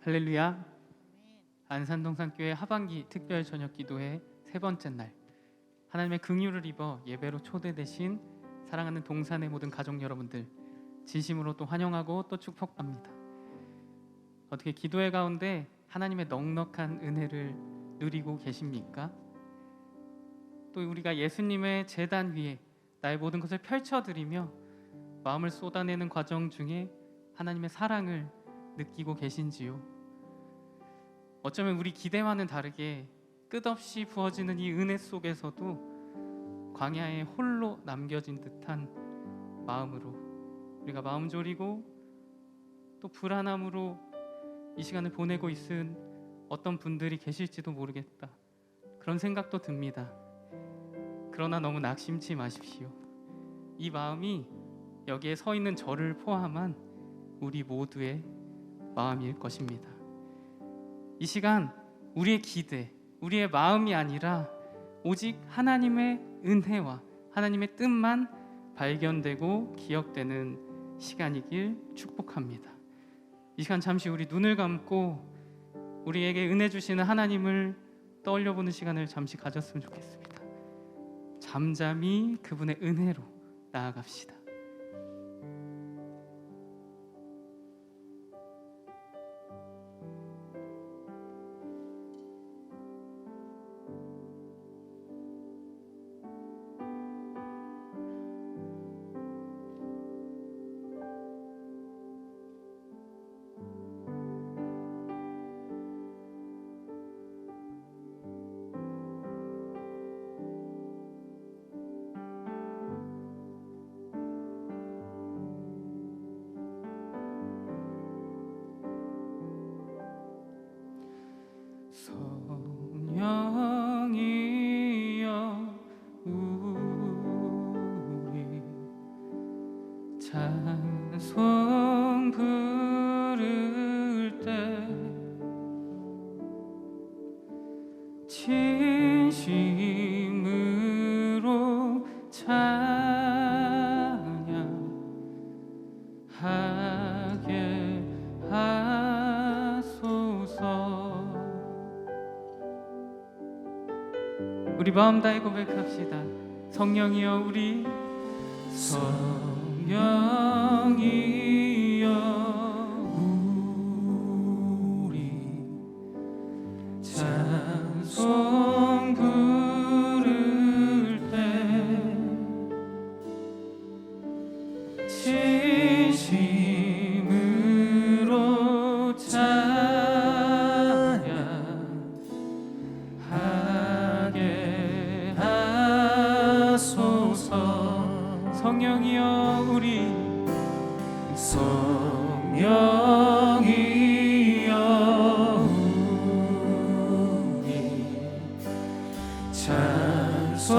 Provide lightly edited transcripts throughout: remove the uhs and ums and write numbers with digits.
할렐루야. 안산동산교회 하반기 특별 저녁 기도회 세 번째 날, 하나님의 긍휼을 입어 예배로 초대되신 사랑하는 동산의 모든 가족 여러분들 진심으로 또 환영하고 또 축복합니다. 어떻게 기도회 가운데 하나님의 넉넉한 은혜를 누리고 계십니까? 또 우리가 예수님의 제단 위에 나의 모든 것을 펼쳐드리며 마음을 쏟아내는 과정 중에 하나님의 사랑을 느끼고 계신지요? 어쩌면 우리 기대와는 다르게 끝없이 부어지는 이 은혜 속에서도 광야에 홀로 남겨진 듯한 마음으로 우리가 마음 졸이고 또 불안함으로 이 시간을 보내고 있은 어떤 분들이 계실지도 모르겠다, 그런 생각도 듭니다. 그러나 너무 낙심치 마십시오. 이 마음이 여기에 서 있는 저를 포함한 우리 모두의 마음일 것입니다. 이 시간 우리의 기대, 우리의 마음이 아니라 오직 하나님의 은혜와 하나님의 뜻만 발견되고 기억되는 시간이길 축복합니다. 이 시간 잠시 우리 눈을 감고 우리에게 은혜 주시는 하나님을 떠올려보는 시간을 잠시 가졌으면 좋겠습니다. 잠잠히 그분의 은혜로 나아갑시다. 성령이여 우리 찬송 부를 때 진심으로 찬양하게 하소서. 우리 마음 다해 고백합시다. 성령이여 우리 성령이여 우리 찬송 부를 때 진심으로 찬양하게 하소서. 성령이여 우리 성령이여 우리 찬송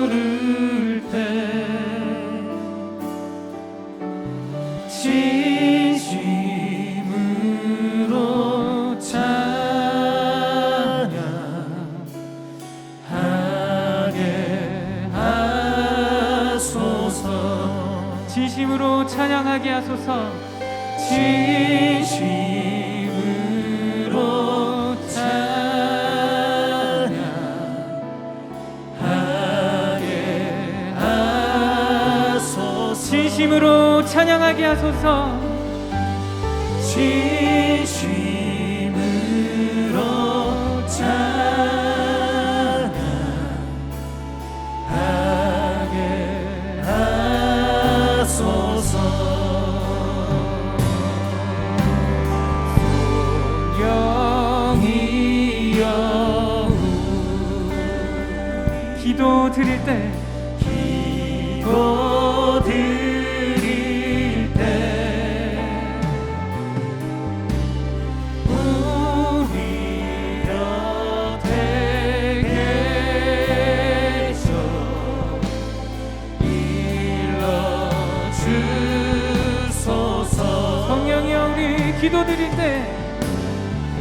부를 때 진심으로 찬양하게 하소서. 진심으로 찬양하게 하소서. 진심으로 찬양하게 하소서. 진심으로 찬양하게 하소서. 진심으로 찬양하게 하소서. 성령이여 기도 드릴 때 우리 곁에 계셔 일러주소서. 성령이여 우리 기도 드릴 때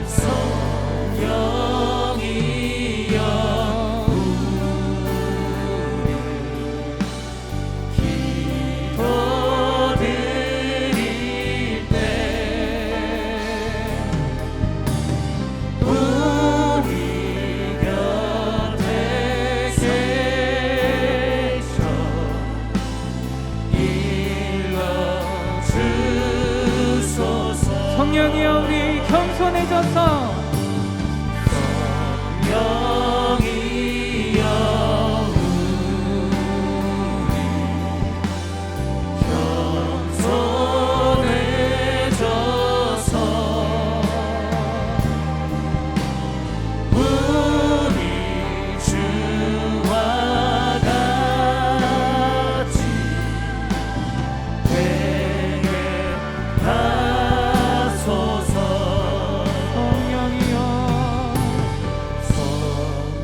성령이여 우리 기도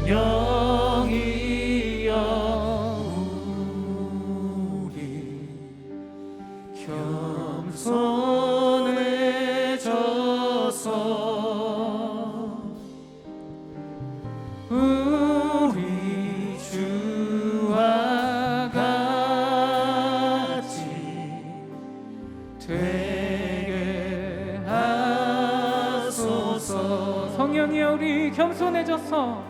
성령이여 우리 겸손해져서 우리 주와 같이 되게 하소서. 성령이여 우리 겸손해져서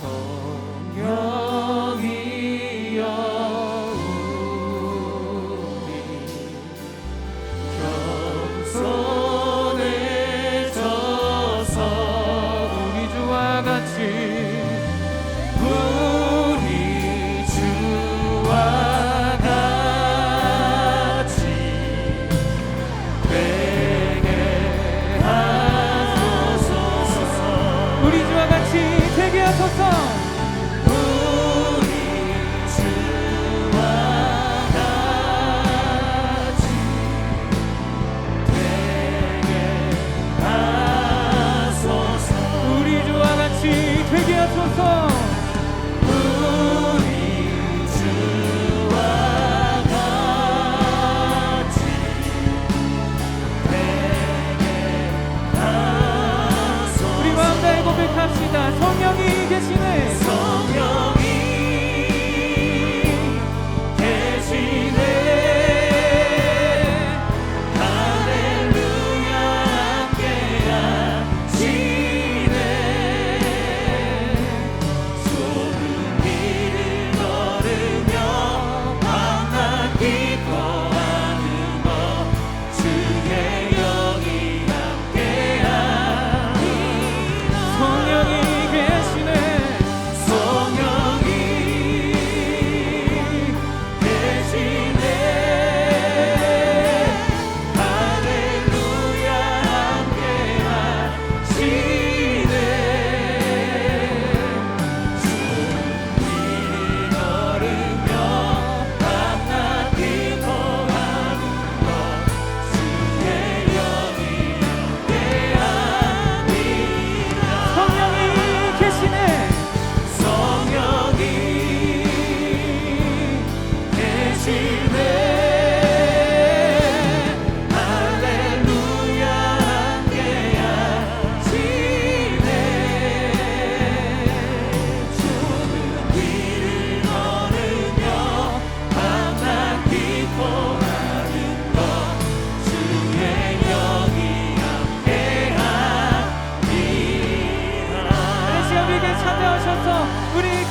성령이여 우리 겸손해져서 우리 주와 같이 우리 주와 같이 되게 하소서. 우리 주와 같이 되게 하소서. 되게 하소서. 우리 주와 같이 되게 하소서. 우리 마음 다해 고백합시다. 성령이 계시네. 성령이 계시네. 할렐루야 함께하시네.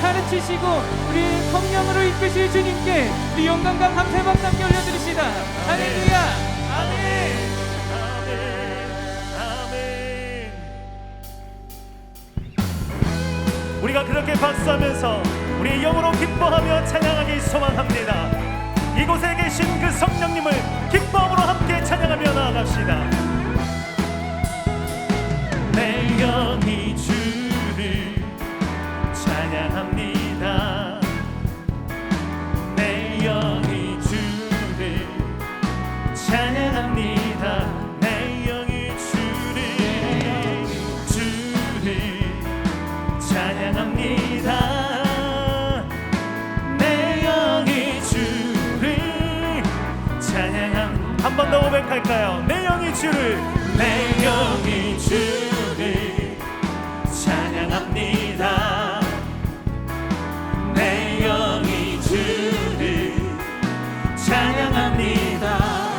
가르치시고 우리 성령으로 이끄실 주님께 우리 영광과 감사의 박수 함께 올려드립시다. 할렐루야. 아멘. 아멘. 우리가 그렇게 박수하면서 우리의 영으로 기뻐하며 찬양하기 소망합니다. 이곳에 계신 그 성령님을 기뻐함으로 함께 찬양하며 나아갑시다. 내 영이 주를 찬양합니다. 내 영이 주를 찬양합니다. 내 영이 주를 찬양합니다. 내 영이 주를 찬양합니다. 한 번 더 고백할까요? 내 영이 주를 찬양합니다. 내 영이 주를 찬양합니다.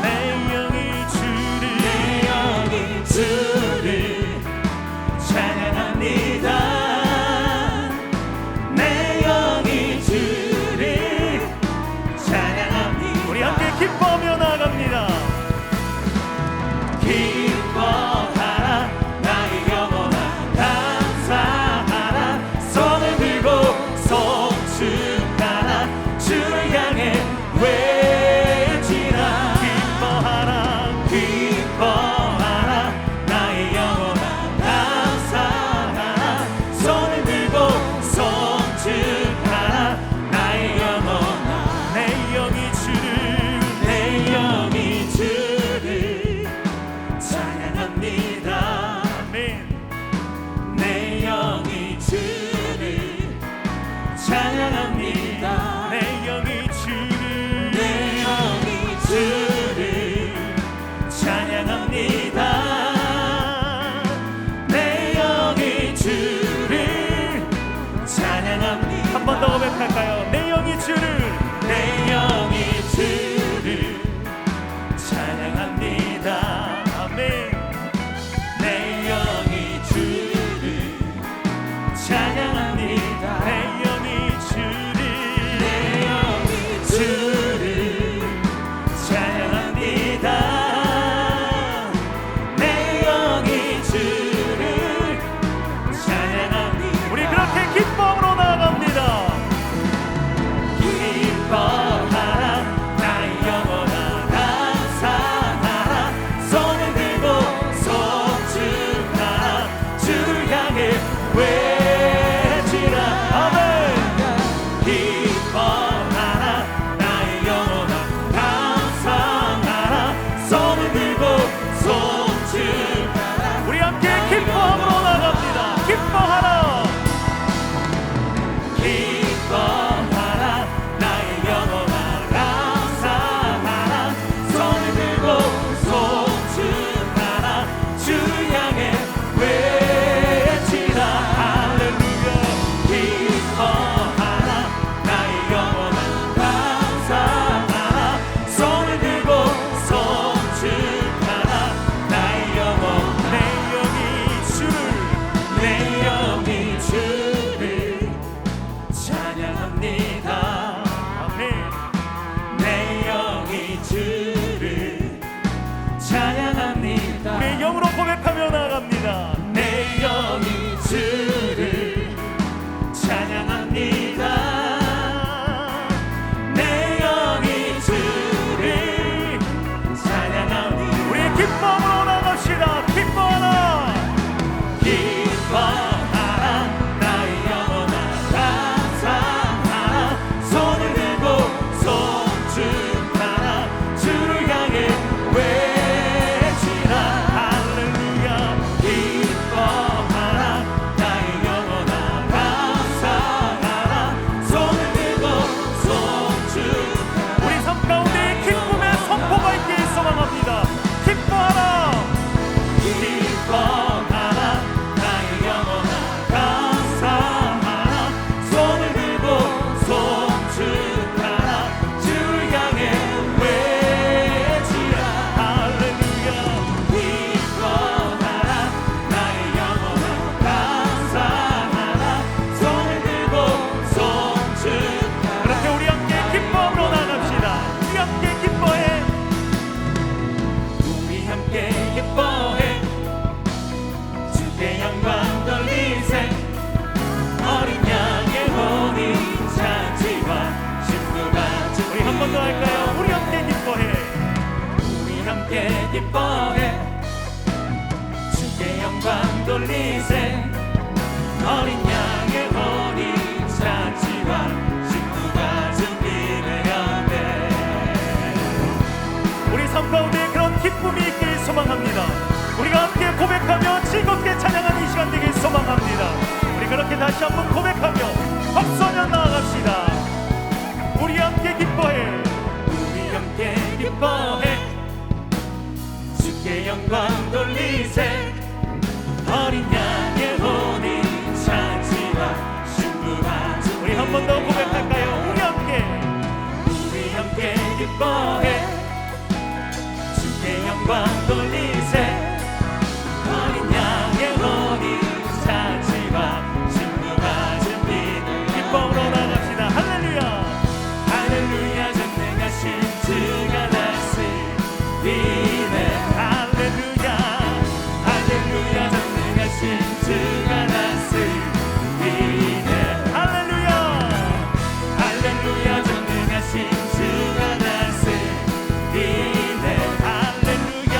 내 영이 주를 찬양합니다. 내 영이 주를 찬양합니다. 우리 함께 기뻐하며 나아갑니다. 기뻐하라 나의 영혼아 감사하라 찬양합니다. 내 영이 주를 내 영이 주를 찬양합니다. 내 영이 주를 찬양합니다. 한 번 더 고백할까요? 내 영이 주를 내 영이 주를 찬양합니다. 아멘. 내 영이 주를 찬양합니다. 내 영이 주를 내 영이 주를 찬양합니다. 내 영이 주를 찬양합니다. 우리 그렇게 기쁨으로 나아갑니다. 기뻐하라 나의 영혼아 감사하라 손을 들고 송축하라 주를 향해 외치라 아멘. 기뻐하라 나의 영혼아 감사하라 손을 들고 송축하라 우리 함께 기쁨으로 나갑니다. 기뻐하라. 기뻐하라 나의 영혼아 감사하라 손을 들고 송축하라 주를 향해 외치라 할렐루야 기뻐하라 나의 영혼아 감사하라 손을 들고 송축하라 나의 영혼 내 영이 주를 내 영이 주를 찬양합니다. 아멘. 내 영이 주를 찬양합니다. 우리 영으로 고백하며 나갑니다. 내 영이 주를 찬양합니다. 내 영이 주를 찬양합니다. 우리 기쁨으로 나갑시다. 기뻐하라. 기뻐하라 나의 영혼아 감사하라 손을 들고 송축하라 주를 향해 외치라 할렐루야. 기뻐하라 나의 영혼아 감사하라 손을 들고 송축하라 우리 삶 가운데 기쁨의 선포가 있길 소망합니다. 기뻐하라. 기뻐하라 나의 영혼아 감사하라 손을 들고 송축하라 주를 향해 외치라 할렐루야. 기뻐하라 나의 영혼아 감사하라 손을 들고 송축하라 그렇게 우리 함께 기쁨으로 나갑시다. 우리 함께 기뻐해. 우리 함께 기뻐해 주께 영광 돌리세 어린 양의 혼인 잔치와 신부가 우리 한 번 더 할까요? 우리 함께 기뻐해. 우리 함께 기뻐해 주께 영광 돌리세 어린 양의 혼인 잔치와 신부가 준비를 하네 우리 삶 가운데 그런 기쁨이 있길 소망합니다. 우리가 함께 고백하며 즐겁게 찬양하는 이 시간 되길 소망합니다. 우리 그렇게 다시 한번 고백하며 박수하며 나아갑시다. 우리 함께 기뻐해. 우리 함께 기뻐해 주께 영광 돌리세 어린 양의 혼인 잔치와 신부가 우리 한 번 더 고백할까요? 우리 함께. 우리 함께 기뻐해 주께 영광 돌리세 어린 양의 혼인 잔치와 신부가 준비된 기쁨으로 나갑시다. 할렐루야. 할렐루야 전능하신 주가 다스리네 할렐루야. 할렐루야 전능하신 주가 다스리네 할렐루야. 할렐루야 전능하신 주가 다스리네 할렐루야.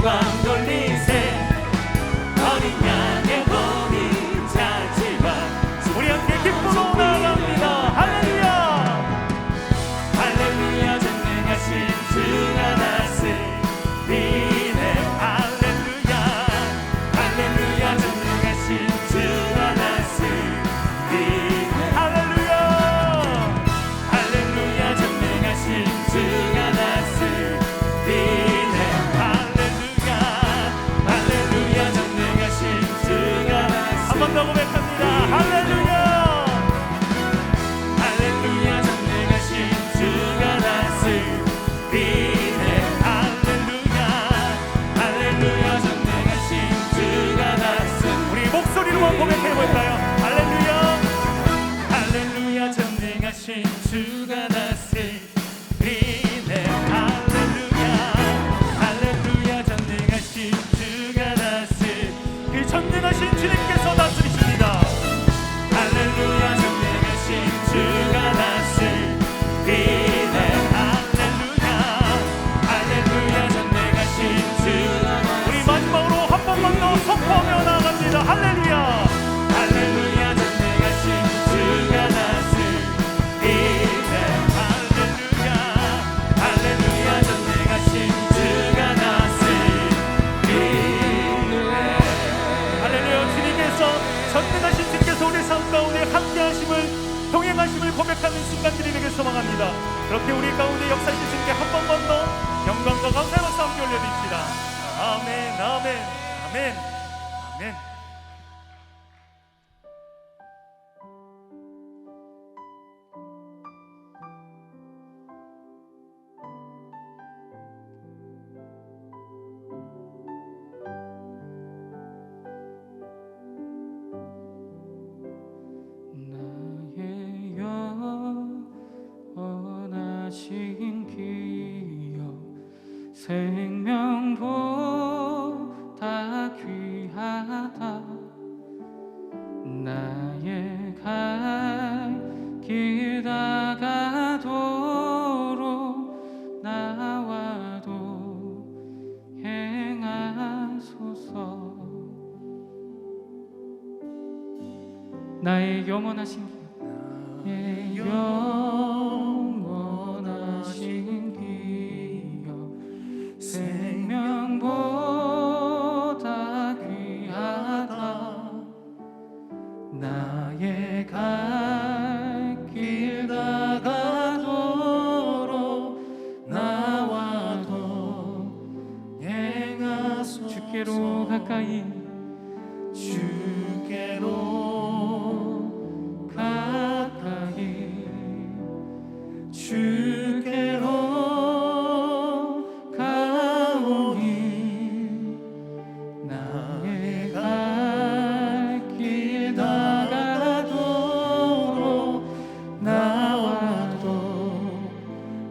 영광 돌리세 어린 양의 혼인 잔치와 우리 함께 기쁨으로 나아갑니다. 할렐루야 할렐루야 전능하신 주가 다스리네 할렐루야 할렐루야 전능하신 주가 다스리네 할렐루야 할렐루야 전능하신 주가 다스리네 할렐루야 할렐루야 전능하신 주가 한 번 더 고백합니다. 할렐루야 할렐루야 전능하신 주가 다스리네 할렐루야 할렐루야 전능하신 주가 다스리네 우리 목소리로만 고백해볼까요? 할렐루야 할렐루야 전능하신 주가 다스리네 할렐루야 할렐루야 전능하신 주가 다스리네 그 전능하신 주님께서 다스리십니다. 할렐루야 전능하신 주가 다스리네 할렐루야 할렐루야 전능하신 주가 우리 마지막으로 한 번만 더 선포하며 나아갑니다. 할렐루야 할렐루야 전능하신 주가 다스리네 할렐루야 할렐루야 전능하신 주가 다스리네 할렐루야 주님께서 전능하신 주님께서 우리 삶 가운데 함께하심을 동행하심을 고백하는 순간들이 되길 소망합니다. 그렇게 우리 가운데 역사하신 주님께 한 번만 더 영광과 감사의 박수 함께 올려드립시다. 아멘 아멘 아멘 아멘. 나의 영원하신 기여 생명보다 귀하다 나의 갈 길 다가도록 나와도 행하소서 나의 영원하신 나의 영원하신 기여 생명보다 귀하다 나의 갈 길 다가도록 나와도 행하소서 주께로 가까이 주께로 가까이 주께로 가오니 나의 갈 길 다가도록 나와도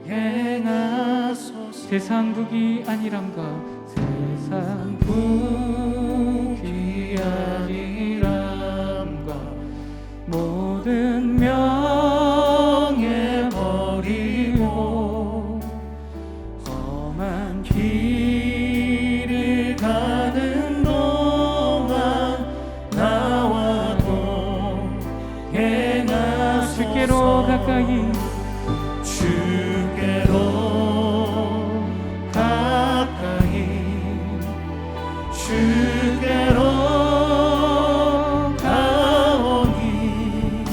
행하소서 세상 북이 아니란가 세상 북이 아니란가 모든 명예 버리고 험한 길을 가는 동안 나와도 행하소서 주께로 가까이 주께로 가까이 주께로 가오니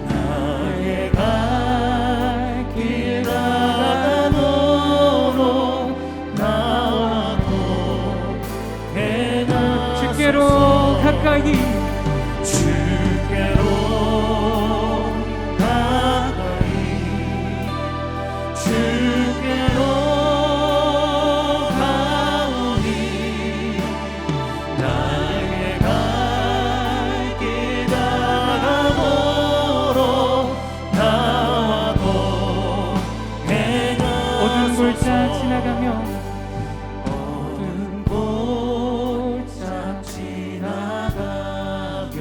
나의 갈 길 다가도록 나와도 행하소서 주께로 가까이 주께로 가까이 주께로 가오니 나의 갈 길 다가도록 나와도 행하소서 어두운 골짜 지나가며 어두운 골짜 지나가며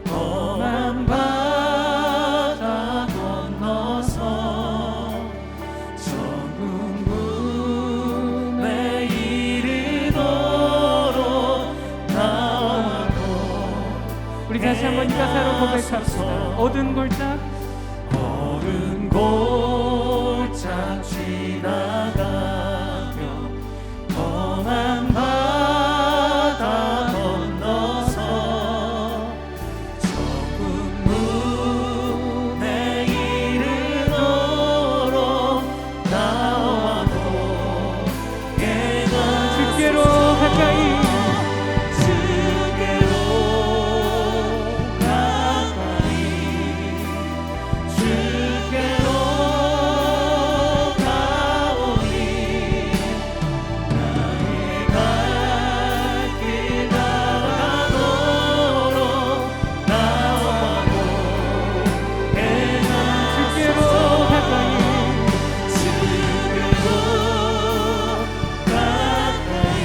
험한 바다 건너서 적은 꿈에 이르 고백합시다. 어두운 골짜 어른 골짝 지나가며 험한 바다 건너서 적은 문에 이르도록 나와도 주께로 가까이 주께로 가까이 주께로 가오니 나의 갈 길 나가도록 나와도 주께로 가까이 주께로 가까이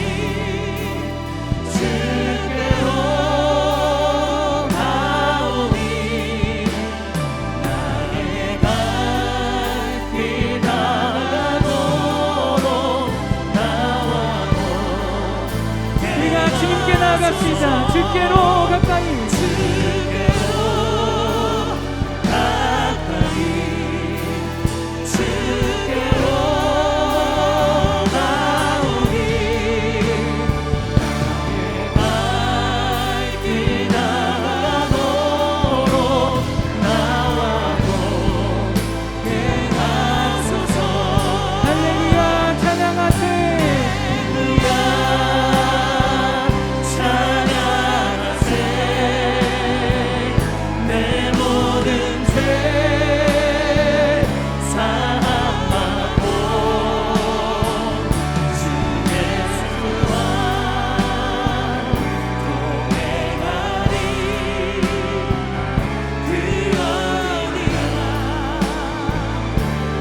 주께로 가오니 나의 갈 길 나가도록 나와도 우리가 주님께 나갑시다. 주께로 가까이 주께로 가까이 주께로 가오니 나의 갈 길 나가도록 나와도 행하소서. 할렐루야 찬양하세. 할렐루야 찬양하세. 내 모든 죄 사함받고 주 예수와 동행하리. 그 어디나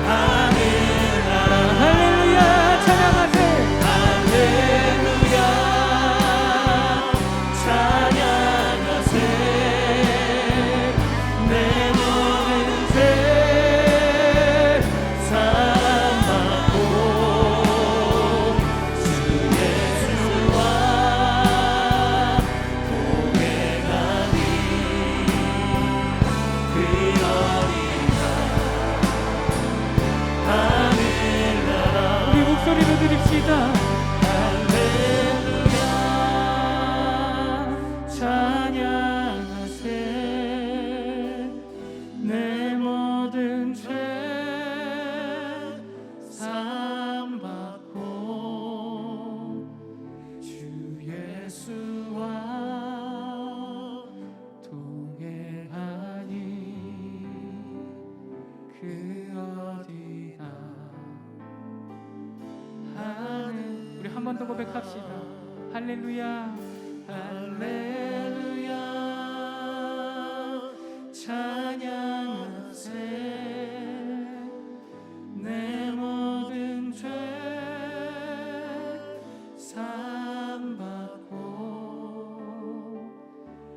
하늘나라. 할렐루야 찬양하세. 할렐루야 찬양하세. 내 모든 죄 사함받고 주 예수와 동행하니 그 어디나 하늘나라. 우리 목소리로 드립시다. 할렐루야 찬양하세. 내 모든 죄 사함받고 주 예수와 동행하니 그 어디나 하늘. 우리 한 번 더 고백합시다. 할렐루야 할렐루야 찬양하세. 내 모든 죄 사함받고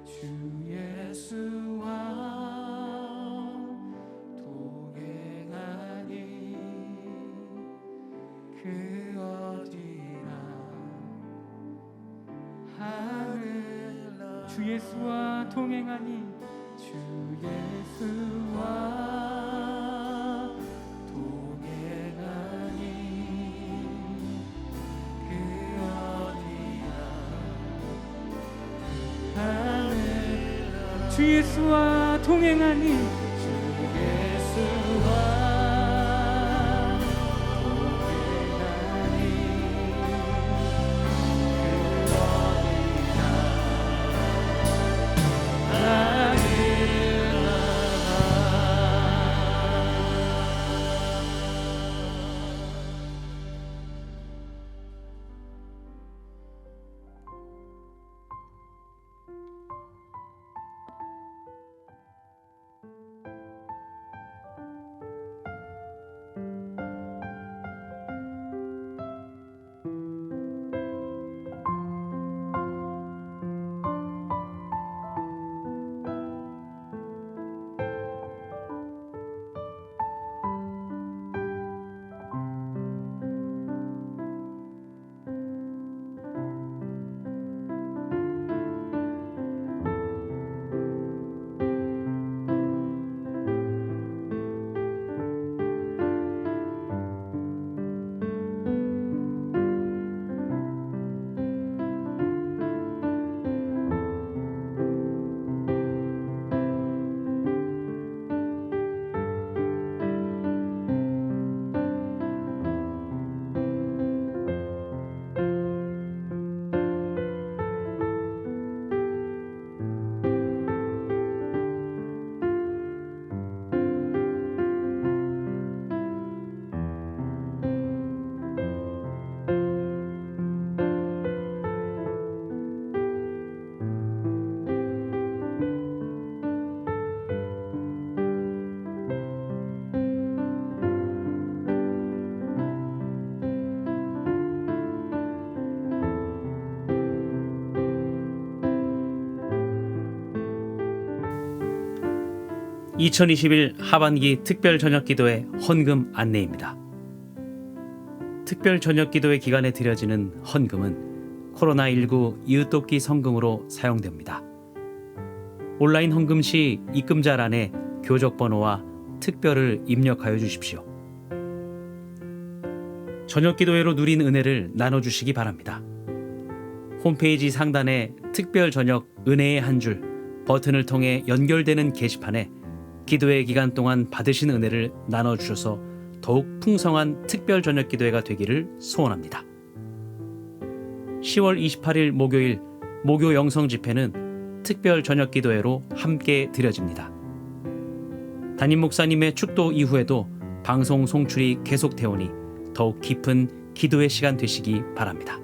주 예수와 동행하니 그 어디나 하늘. 주 예수와 동행하니 주 예수와 동행하니 그 어디나 하늘. 주 예수와 동행하니 주 예수와 동행하니 그 어디나 하늘나라. 2021 하반기 특별 저녁 기도회 헌금 안내입니다. 특별 저녁 기도회 기간에 드려지는 헌금은 코로나19 이웃돕기 성금으로 사용됩니다. 온라인 헌금 시 입금자란에 교적 번호와 특별을 입력하여 주십시오. 저녁 기도회로 누린 은혜를 나눠주시기 바랍니다. 홈페이지 상단에 특별 저녁 은혜의 한 줄 버튼을 통해 연결되는 게시판에 기도회 기간 동안 받으신 은혜를 나눠주셔서 더욱 풍성한 특별 저녁 기도회가 되기를 소원합니다. 10월 28일 목요일 목요 영성 집회는 특별 저녁 기도회로 함께 드려집니다. 담임 목사님의 축도 이후에도 방송 송출이 계속되오니 더욱 깊은 기도의 시간 되시기 바랍니다.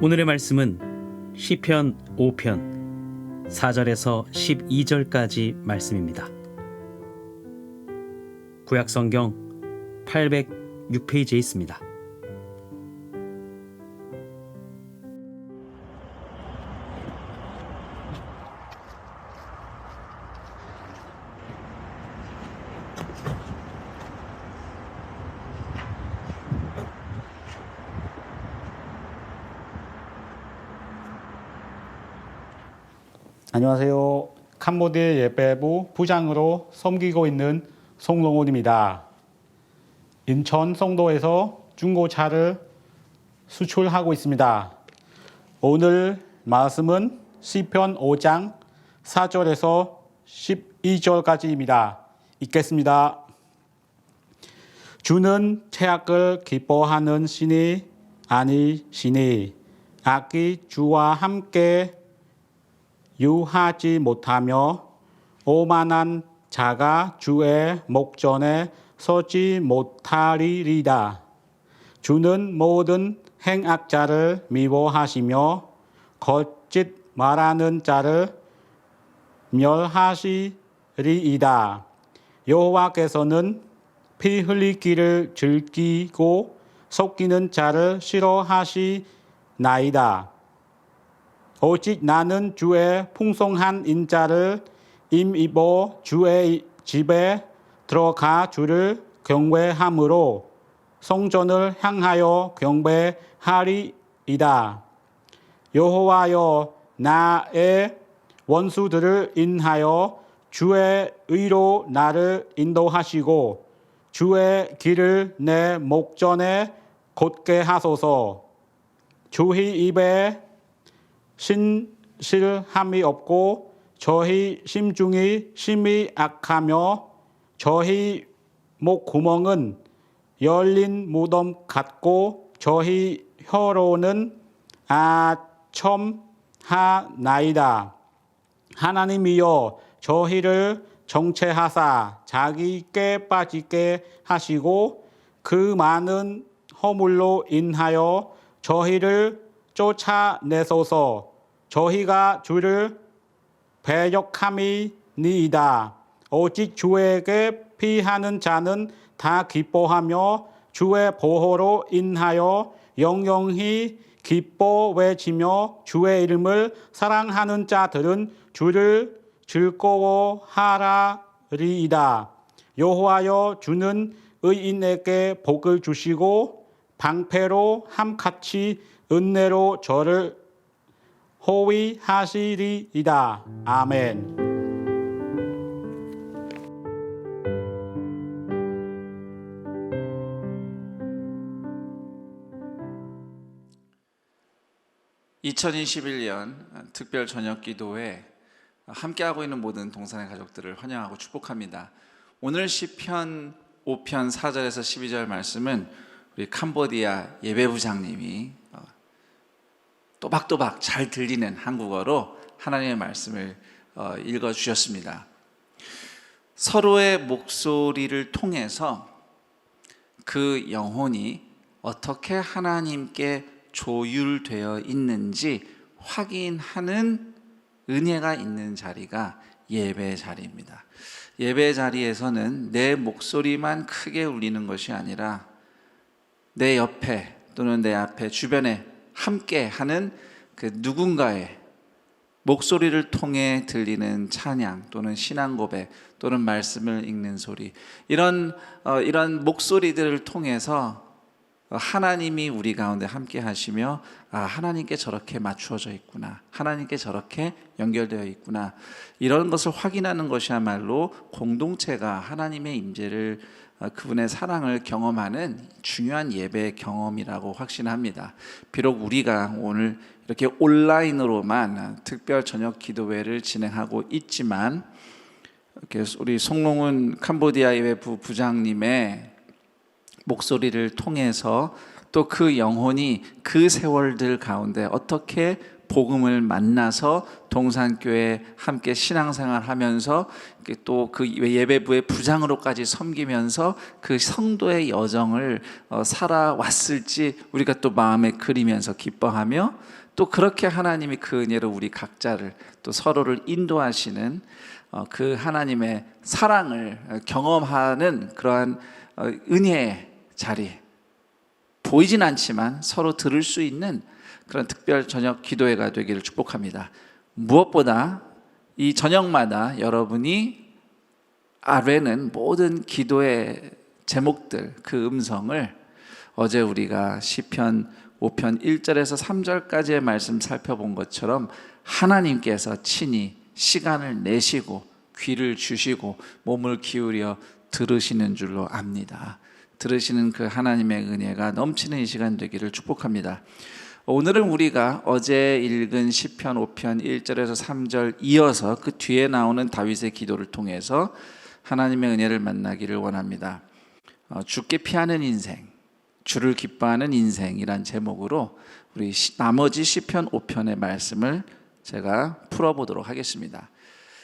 오늘의 말씀은 시편 5편 4절에서 12절까지 말씀입니다. 구약성경 806페이지에 있습니다. 안녕하세요. 캄보디아 예배부 부장으로 섬기고 있는 송동훈입니다. 인천 송도에서 중고차를 수출하고 있습니다. 오늘 말씀은 시편 5장 4절에서 12절까지입니다. 읽겠습니다. 주는 죄악을 기뻐하는 신이 아니시니 악이 주와 함께 유하지 못하며 오만한 자가 주의 목전에 서지 못하리이다. 주는 모든 행악자를 미워하시며 거짓 말하는 자를 멸하시리이다. 여호와께서는 피 흘리기를 즐기고 속이는 자를 싫어하시나이다. 오직 나는 주의 풍성한 인자를 힘입어 주의 집에 들어가 주를 경배함으로 성전을 향하여 경배하리이다. 여호와여, 나의 원수들을 인하여 주의 의로 나를 인도하시고 주의 길을 내 목전에 곧게 하소서. 주의 입에 신실함이 없고 저희 심중이 심히 악하며 저희 목구멍은 열린 무덤 같고 저희 혀로는 아첨하나이다. 하나님이여, 저희를 정죄하사 자기께 빠지게 하시고 그 많은 허물로 인하여 저희를 쫓아내소서. 저희가 주를 배역함이니이다. 오직 주에게 피하는 자는 다 기뻐하며 주의 보호로 인하여 영영히 기뻐 외치며 주의 이름을 사랑하는 자들은 주를 즐거워하리이다. 여호와여, 주는 의인에게 복을 주시고 방패로 함같이 은혜로 저를 호위하시리이다. 아멘. (2021년) 특별 저녁 기도회 함께하고 있는 모든 동산의 가족들을 환영하고 축복합니다. 오늘 시편 5편 4절에서 12절 말씀은 우리 캄보디아 예배부장님이 또박또박 잘 들리는 한국어로 하나님의 말씀을 읽어주셨습니다. 서로의 목소리를 통해서 그 영혼이 어떻게 하나님께 조율되어 있는지 확인하는 은혜가 있는 자리가 예배 자리입니다. 예배 자리에서는 내 목소리만 크게 울리는 것이 아니라 내 옆에 또는 내 앞에 주변에 함께 하는 그 누군가의 목소리를 통해 들리는 찬양 또는 신앙 고백 또는 말씀을 읽는 소리, 이런 목소리들을 통해서 하나님이 우리 가운데 함께 하시며 하나님께 저렇게 맞추어져 있구나, 하나님께 저렇게 연결되어 있구나, 이런 것을 확인하는 것이야말로 공동체가 하나님의 임재를, 그분의 사랑을 경험하는 중요한 예배 경험이라고 확신합니다. 비록 우리가 오늘 이렇게 온라인으로만 특별 저녁 기도회를 진행하고 있지만, 이렇게 우리 송롱은 캄보디아 예배부 부장님의 목소리를 통해서 또 그 영혼이 그 세월들 가운데 어떻게 복음을 만나서 동산교회 함께 신앙생활하면서 또 그 예배부의 부장으로까지 섬기면서 그 성도의 여정을 살아왔을지 우리가 또 마음에 그리면서 기뻐하며, 또 그렇게 하나님이 그 은혜로 우리 각자를 또 서로를 인도하시는 그 하나님의 사랑을 경험하는 그러한 은혜의 자리, 보이진 않지만 서로 들을 수 있는 그런 특별 저녁 기도회가 되기를 축복합니다. 무엇보다 이 저녁마다 여러분이 아뢰는 모든 기도의 제목들, 그 음성을 어제 우리가 시편 5편 1절에서 3절까지의 말씀 살펴본 것처럼 하나님께서 친히 시간을 내시고 귀를 주시고 몸을 기울여 들으시는 줄로 압니다. 들으시는 그 하나님의 은혜가 넘치는 이 시간 되기를 축복합니다. 오늘은 우리가 어제 읽은 시편 5편 1절에서 3절 이어서 그 뒤에 나오는 다윗의 기도를 통해서 하나님의 은혜를 만나기를 원합니다. 주께 피하는 인생, 주를 기뻐하는 인생이란 제목으로 우리 나머지 시편 5편의 말씀을 제가 풀어보도록 하겠습니다.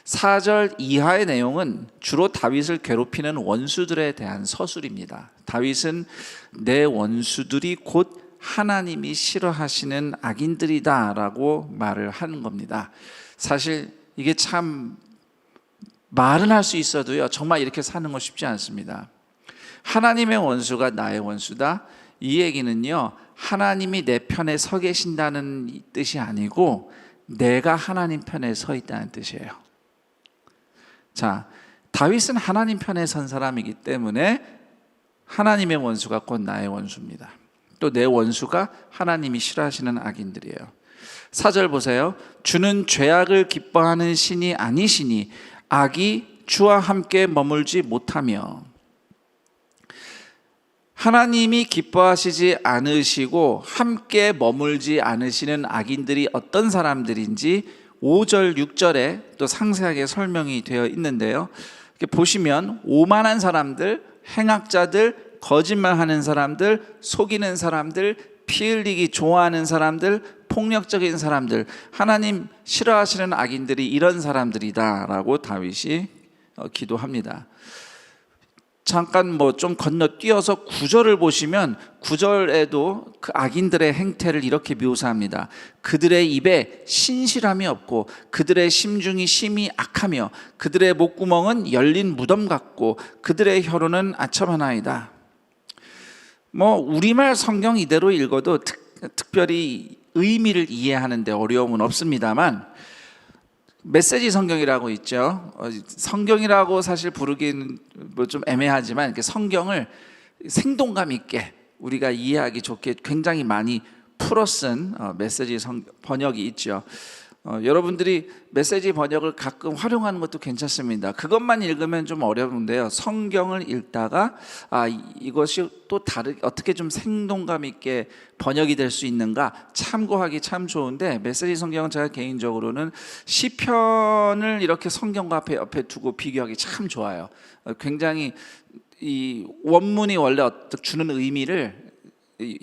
4절 이하의 내용은 주로 다윗을 괴롭히는 원수들에 대한 서술입니다. 다윗은 내 원수들이 곧 하나님이 싫어하시는 악인들이다 라고 말을 하는 겁니다. 사실 이게 참 말은 할 수 있어도요, 정말 이렇게 사는 거 쉽지 않습니다. 하나님의 원수가 나의 원수다, 이 얘기는요, 하나님이 내 편에 서 계신다는 뜻이 아니고 내가 하나님 편에 서 있다는 뜻이에요. 자, 다윗은 하나님 편에 선 사람이기 때문에 하나님의 원수가 곧 나의 원수입니다. 또 내 원수가 하나님이 싫어하시는 악인들이에요. 4절 보세요. 주는 죄악을 기뻐하는 신이 아니시니 악이 주와 함께 머물지 못하며. 하나님이 기뻐하시지 않으시고 함께 머물지 않으시는 악인들이 어떤 사람들인지 5절, 6절에 또 상세하게 설명이 되어 있는데요. 이렇게 보시면 오만한 사람들, 행악자들, 거짓말하는 사람들, 속이는 사람들, 피 흘리기 좋아하는 사람들, 폭력적인 사람들, 하나님 싫어하시는 악인들이 이런 사람들이다라고 다윗이 기도합니다. 잠깐 좀 건너뛰어서 9절을 보시면 9절에도 그 악인들의 행태를 이렇게 묘사합니다. 그들의 입에 신실함이 없고 그들의 심중이 심히 악하며 그들의 목구멍은 열린 무덤 같고 그들의 혀로는 아첨하나이다. 우리말 성경 이대로 읽어도 특별히 의미를 이해하는 데 어려움은 없습니다만, 메시지 성경이라고 있죠. 성경이라고 사실 부르기는 좀 애매하지만 성경을 생동감 있게 우리가 이해하기 좋게 굉장히 많이 풀어 쓴 메시지 번역이 있죠. 여러분들이 메시지 번역을 가끔 활용하는 것도 괜찮습니다. 그것만 읽으면 좀 어려운데요, 성경을 읽다가 이것이 또 어떻게 좀 생동감 있게 번역이 될 수 있는가 참고하기 참 좋은데, 메시지 성경은 제가 개인적으로는 시편을 이렇게 성경과 옆에 두고 비교하기 참 좋아요. 굉장히 이 원문이 원래 주는 의미를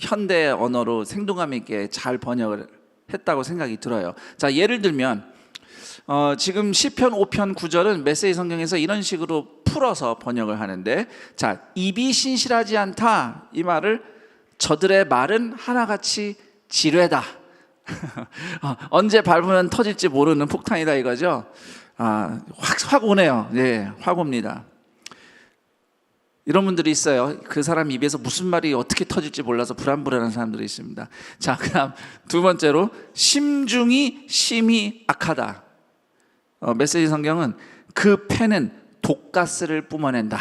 현대 언어로 생동감 있게 잘 번역을 했다고 생각이 들어요. 자, 예를 들면 지금 시편 5편 9절은 메시지 성경에서 이런 식으로 풀어서 번역을 하는데, 자, 입이 신실하지 않다, 이 말을 저들의 말은 하나같이 지뢰다. 언제 밟으면 터질지 모르는 폭탄이다 이거죠. 확 오네요. 네, 확 옵니다. 이런 분들이 있어요. 그 사람 입에서 무슨 말이 어떻게 터질지 몰라서 불안불안한 사람들이 있습니다. 자, 그다음 두 번째로 심중이 심히 악하다. 메시지 성경은 그 패는 독가스를 뿜어낸다.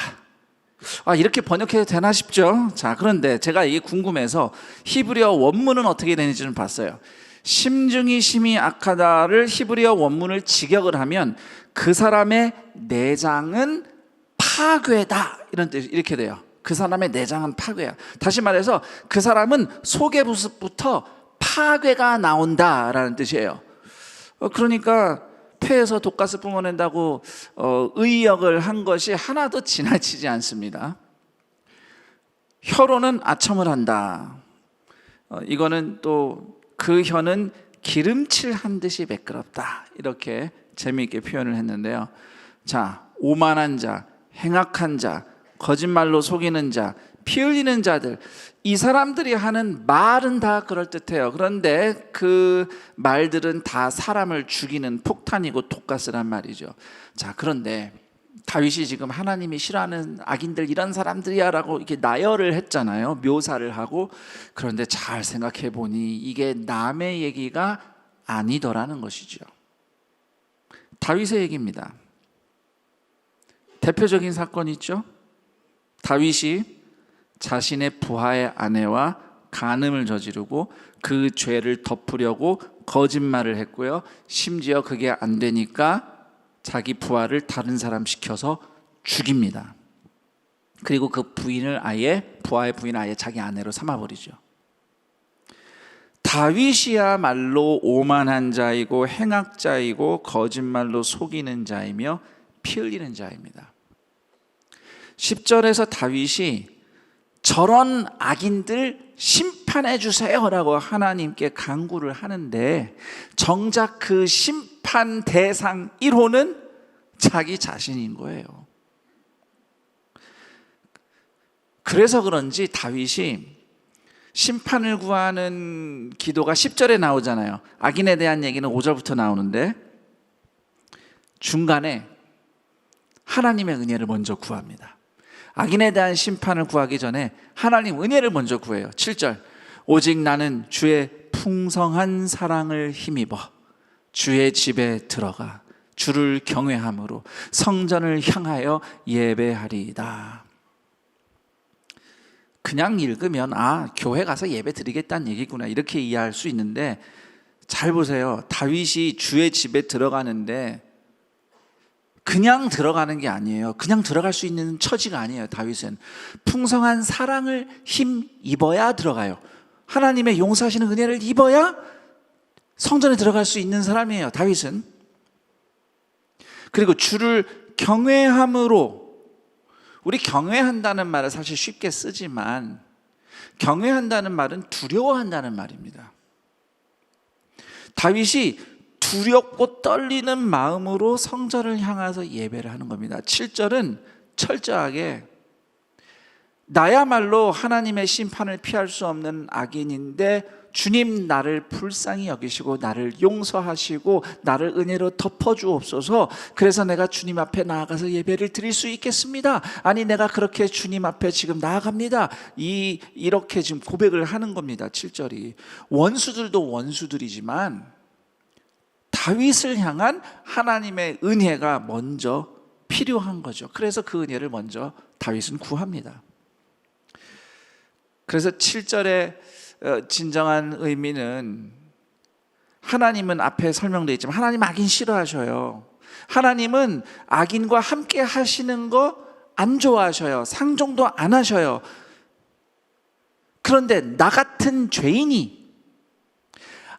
이렇게 번역해도 되나 싶죠. 자, 그런데 제가 이게 궁금해서 히브리어 원문은 어떻게 되는지 좀 봤어요. 심중이 심히 악하다를 히브리어 원문을 직역을 하면 그 사람의 내장은 파괴다, 이런 뜻. 이렇게 돼요. 그 사람의 내장은 파괴야. 다시 말해서 그 사람은 속의 모습부터 파괴가 나온다라는 뜻이에요. 그러니까 폐에서 독가스 뿜어낸다고 의역을 한 것이 하나도 지나치지 않습니다. 혀로는 아첨을 한다. 이거는 또 그 혀는 기름칠 한 듯이 매끄럽다, 이렇게 재미있게 표현을 했는데요. 자, 오만한 자, 행악한 자, 거짓말로 속이는 자, 피 흘리는 자들, 이 사람들이 하는 말은 다 그럴듯해요. 그런데 그 말들은 다 사람을 죽이는 폭탄이고 독가스란 말이죠. 자, 그런데 다윗이 지금 하나님이 싫어하는 악인들 이런 사람들이야 라고 이렇게 나열을 했잖아요. 묘사를 하고. 그런데 잘 생각해 보니 이게 남의 얘기가 아니더라는 것이죠. 다윗의 얘기입니다. 대표적인 사건이 있죠. 다윗이 자신의 부하의 아내와 간음을 저지르고 그 죄를 덮으려고 거짓말을 했고요. 심지어 그게 안 되니까 자기 부하를 다른 사람 시켜서 죽입니다. 그리고 그 부하의 부인을 아예 자기 아내로 삼아버리죠. 다윗이야말로 오만한 자이고 행악자이고 거짓말로 속이는 자이며 피 흘리는 자입니다. 10절에서 다윗이 저런 악인들 심판해 주세요라고 하나님께 간구를 하는데 정작 그 심판 대상 1호는 자기 자신인 거예요. 그래서 그런지 다윗이 심판을 구하는 기도가 10절에 나오잖아요. 악인에 대한 얘기는 5절부터 나오는데 중간에 하나님의 은혜를 먼저 구합니다. 악인에 대한 심판을 구하기 전에 하나님 은혜를 먼저 구해요. 7절, 오직 나는 주의 풍성한 사랑을 힘입어 주의 집에 들어가 주를 경외함으로 성전을 향하여 예배하리이다. 그냥 읽으면 교회 가서 예배 드리겠다는 얘기구나, 이렇게 이해할 수 있는데 잘 보세요. 다윗이 주의 집에 들어가는데 그냥 들어가는 게 아니에요. 그냥 들어갈 수 있는 처지가 아니에요. 다윗은 풍성한 사랑을 힘입어야 들어가요. 하나님의 용서하시는 은혜를 입어야 성전에 들어갈 수 있는 사람이에요, 다윗은. 그리고 주를 경외함으로, 우리 경외한다는 말을 사실 쉽게 쓰지만 경외한다는 말은 두려워한다는 말입니다. 다윗이 두렵고 떨리는 마음으로 성전을 향해서 예배를 하는 겁니다. 7절은 철저하게 나야말로 하나님의 심판을 피할 수 없는 악인인데 주님 나를 불쌍히 여기시고 나를 용서하시고 나를 은혜로 덮어주옵소서. 그래서 내가 주님 앞에 나아가서 예배를 드릴 수 있겠습니다. 아니 내가 그렇게 주님 앞에 지금 나아갑니다. 이렇게 지금 고백을 하는 겁니다. 7절이. 원수들도 원수들이지만 다윗을 향한 하나님의 은혜가 먼저 필요한 거죠. 그래서 그 은혜를 먼저 다윗은 구합니다. 그래서 7절의 진정한 의미는, 하나님은 앞에 설명되어 있지만 하나님 악인 싫어하셔요. 하나님은 악인과 함께 하시는 거 안 좋아하셔요. 상종도 안 하셔요. 그런데 나 같은 죄인이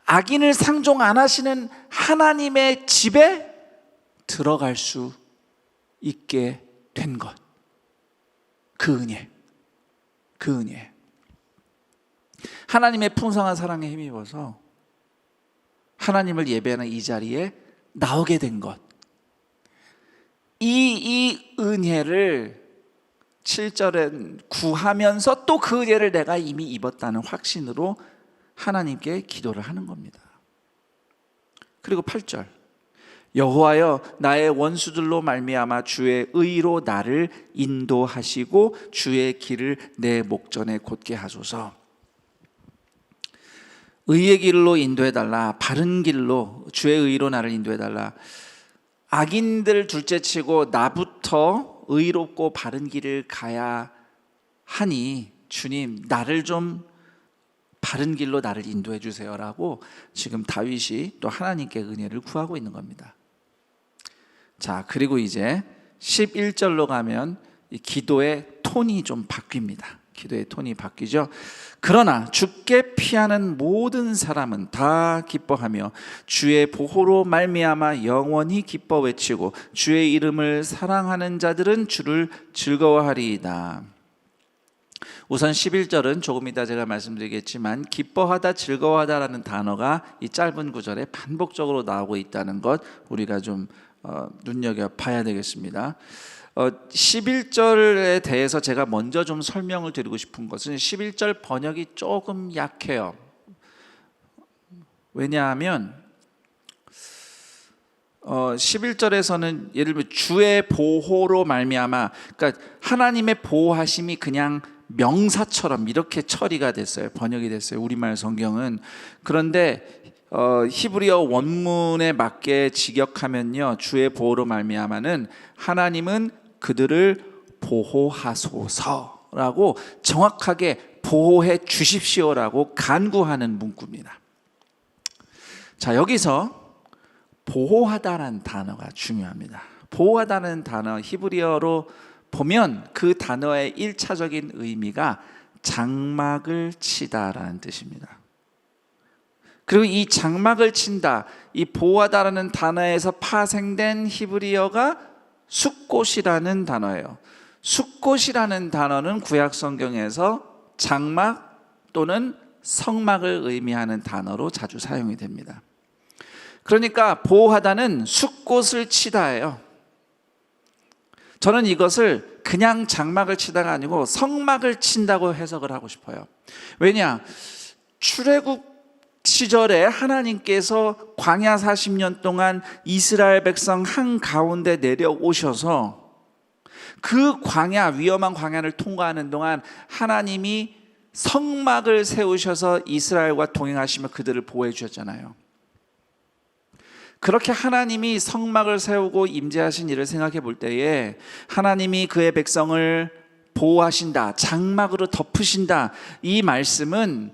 악인을 상종 안 하시는 하나님의 집에 들어갈 수 있게 된 것, 그 은혜, 그 은혜. 하나님의 풍성한 사랑에 힘입어서 하나님을 예배하는 이 자리에 나오게 된 것, 이 은혜를 7절엔 구하면서 또 그 은혜를 내가 이미 입었다는 확신으로 하나님께 기도를 하는 겁니다. 그리고 8절, 여호와여 나의 원수들로 말미암아 주의 의로 나를 인도하시고 주의 길을 내 목전에 곧게 하소서. 의의 길로 인도해달라. 바른 길로 주의 의로 나를 인도해달라. 악인들 둘째치고 나부터 의롭고 바른 길을 가야 하니 주님 나를 좀 바른 길로 나를 인도해 주세요라고 지금 다윗이 또 하나님께 은혜를 구하고 있는 겁니다. 자, 그리고 이제 11절로 가면 이 기도의 톤이 좀 바뀝니다. 기도의 톤이 바뀌죠. 그러나 주께 피하는 모든 사람은 다 기뻐하며 주의 보호로 말미암아 영원히 기뻐 외치고 주의 이름을 사랑하는 자들은 주를 즐거워하리이다. 우선 11절은 조금 이따 제가 말씀드리겠지만 기뻐하다, 즐거워하다라는 단어가 이 짧은 구절에 반복적으로 나오고 있다는 것 우리가 좀 눈여겨봐야 되겠습니다. 11절에 대해서 제가 먼저 좀 설명을 드리고 싶은 것은 11절 번역이 조금 약해요. 왜냐하면 11절에서는 예를 들면 주의 보호로 말미암아, 그러니까 하나님의 보호하심이 그냥 명사처럼 이렇게 처리가 됐어요. 번역이 됐어요. 우리말 성경은. 그런데 히브리어 원문에 맞게 직역하면요, 주의 보호로 말미암아는 하나님은 그들을 보호하소서라고 정확하게 보호해 주십시오라고 간구하는 문구입니다. 자, 여기서 보호하다라는 단어가 중요합니다. 보호하다는 단어 히브리어로 보면 그 단어의 1차적인 의미가 장막을 치다라는 뜻입니다. 그리고 이 장막을 친다, 이 보호하다라는 단어에서 파생된 히브리어가 숫꽃이라는 단어예요. 숫꽃이라는 단어는 구약 성경에서 장막 또는 성막을 의미하는 단어로 자주 사용이 됩니다. 그러니까 보호하다는 숫꽃을 치다예요. 저는 이것을 그냥 장막을 치다가 아니고 성막을 친다고 해석을 하고 싶어요. 왜냐? 출애굽 시절에 하나님께서 광야 40년 동안 이스라엘 백성 한가운데 내려오셔서 그 광야, 위험한 광야를 통과하는 동안 하나님이 성막을 세우셔서 이스라엘과 동행하시며 그들을 보호해 주셨잖아요. 그렇게 하나님이 성막을 세우고 임재하신 일을 생각해 볼 때에 하나님이 그의 백성을 보호하신다, 장막으로 덮으신다, 이 말씀은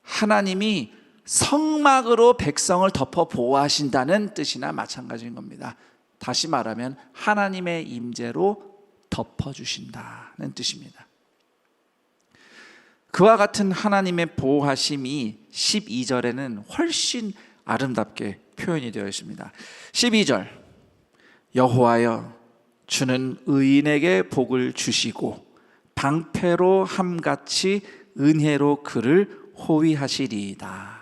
하나님이 성막으로 백성을 덮어 보호하신다는 뜻이나 마찬가지인 겁니다. 다시 말하면 하나님의 임재로 덮어주신다는 뜻입니다. 그와 같은 하나님의 보호하심이 12절에는 훨씬 아름답게 표현이 되어 있습니다. 12절, 여호와여 주는 의인에게 복을 주시고 방패로 함같이 은혜로 그를 호위하시리이다.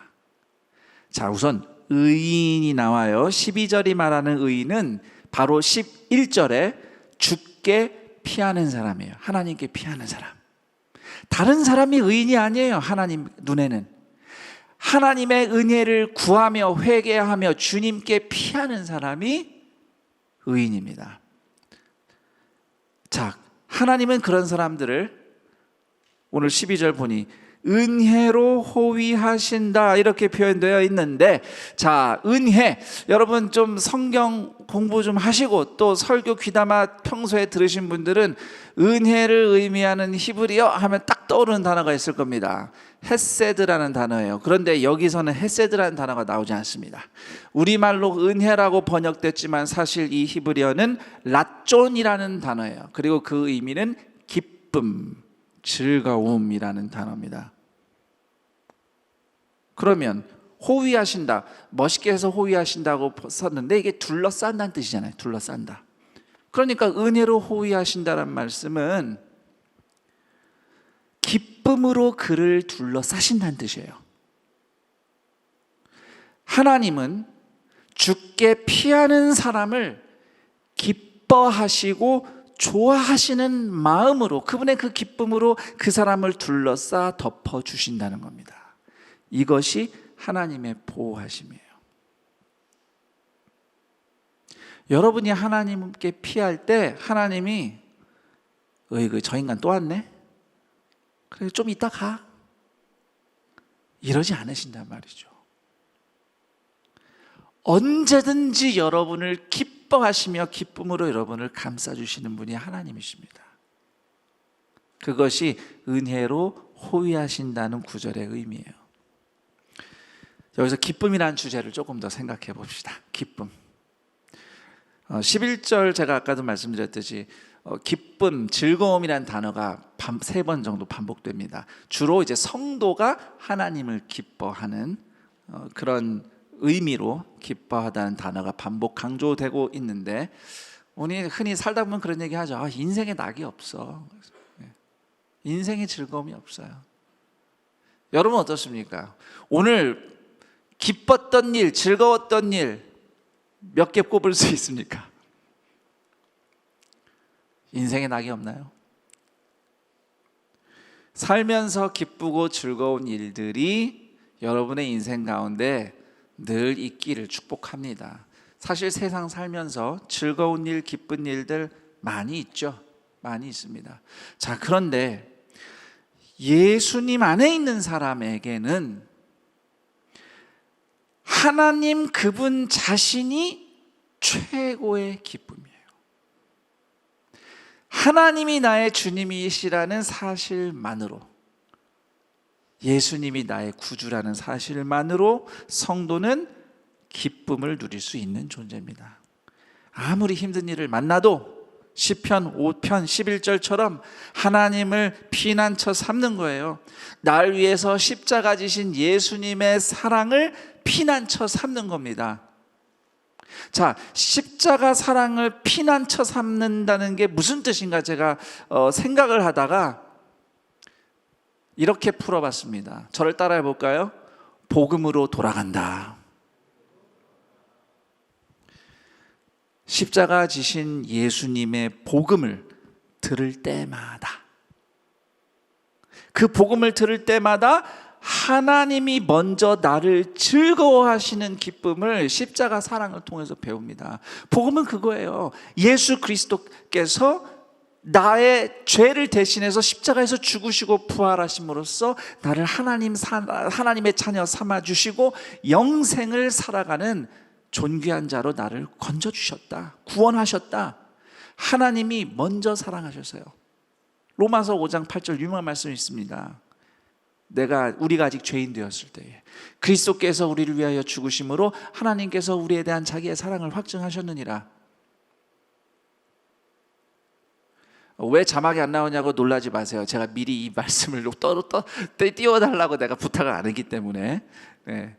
자, 우선 의인이 나와요. 12절이 말하는 의인은 바로 11절에 주께 피하는 사람이에요. 하나님께 피하는 사람. 다른 사람이 의인이 아니에요. 하나님 눈에는. 하나님의 은혜를 구하며 회개하며 주님께 피하는 사람이 의인입니다. 자, 하나님은 그런 사람들을 오늘 12절 보니 은혜로 호위하신다 이렇게 표현되어 있는데, 자, 은혜, 여러분 좀 성경 공부 좀 하시고 또 설교 귀담아 평소에 들으신 분들은 은혜를 의미하는 히브리어 하면 딱 떠오르는 단어가 있을 겁니다. 헤세드라는 단어예요. 그런데 여기서는 헤세드라는 단어가 나오지 않습니다. 우리말로 은혜라고 번역됐지만 사실 이 히브리어는 라존이라는 단어예요. 그리고 그 의미는 기쁨, 즐거움이라는 단어입니다. 그러면 호위하신다, 멋있게 해서 호위하신다고 썼는데 이게 둘러싼다는 뜻이잖아요. 둘러싼다. 그러니까 은혜로 호위하신다는 말씀은 기쁨으로 그를 둘러싸신다는 뜻이에요. 하나님은 주께 피하는 사람을 기뻐하시고 좋아하시는 마음으로, 그분의 그 기쁨으로 그 사람을 둘러싸 덮어주신다는 겁니다. 이것이 하나님의 보호하심이에요. 여러분이 하나님께 피할 때 하나님이 어이구 저 인간 또 왔네? 그래 좀 이따 가. 이러지 않으신단 말이죠. 언제든지 여러분을 기뻐하시며 기쁨으로 여러분을 감싸주시는 분이 하나님이십니다. 그것이 은혜로 호위하신다는 구절의 의미예요. 여기서 기쁨이라는 주제를 조금 더 생각해 봅시다. 기쁨. 11절 제가 아까도 말씀드렸듯이 기쁨, 즐거움이라는 단어가 3번 정도 반복됩니다. 주로 이제 성도가 하나님을 기뻐하는 그런 의미로 기뻐하다는 단어가 반복 강조되고 있는데, 우리 흔히 살다 보면 그런 얘기 하죠. 인생에 낙이 없어. 인생에 즐거움이 없어요. 여러분 어떻습니까? 오늘 기뻤던 일, 즐거웠던 일 몇 개 꼽을 수 있습니까? 인생에 낙이 없나요? 살면서 기쁘고 즐거운 일들이 여러분의 인생 가운데 늘 있기를 축복합니다. 사실 세상 살면서 즐거운 일, 기쁜 일들 많이 있죠. 많이 있습니다. 자, 그런데 예수님 안에 있는 사람에게는 하나님 그분 자신이 최고의 기쁨이에요. 하나님이 나의 주님이시라는 사실만으로, 예수님이 나의 구주라는 사실만으로 성도는 기쁨을 누릴 수 있는 존재입니다. 아무리 힘든 일을 만나도 시편 5편 11절처럼 하나님을 피난처 삼는 거예요. 날 위해서 십자가 지신 예수님의 사랑을 피난처 삼는 겁니다. 자, 십자가 사랑을 피난처 삼는다는 게 무슨 뜻인가 제가 생각을 하다가 이렇게 풀어봤습니다. 저를 따라해 볼까요? 복음으로 돌아간다. 십자가 지신 예수님의 복음을 들을 때마다, 그 복음을 들을 때마다 하나님이 먼저 나를 즐거워하시는 기쁨을 십자가 사랑을 통해서 배웁니다. 복음은 그거예요. 예수 그리스도께서 나의 죄를 대신해서 십자가에서 죽으시고 부활하심으로써 나를 하나님의 자녀 삼아주시고 영생을 살아가는 존귀한 자로 나를 건져주셨다. 구원하셨다. 하나님이 먼저 사랑하셨어요. 로마서 5장 8절 유명한 말씀이 있습니다. 우리가 아직 죄인 되었을 때에 그리스도께서 우리를 위하여 죽으심으로 하나님께서 우리에 대한 자기의 사랑을 확증하셨느니라. 왜 자막이 안 나오냐고 놀라지 마세요. 제가 미리 이 말씀을 띄워달라고 내가 부탁을 안 했기 때문에. 네.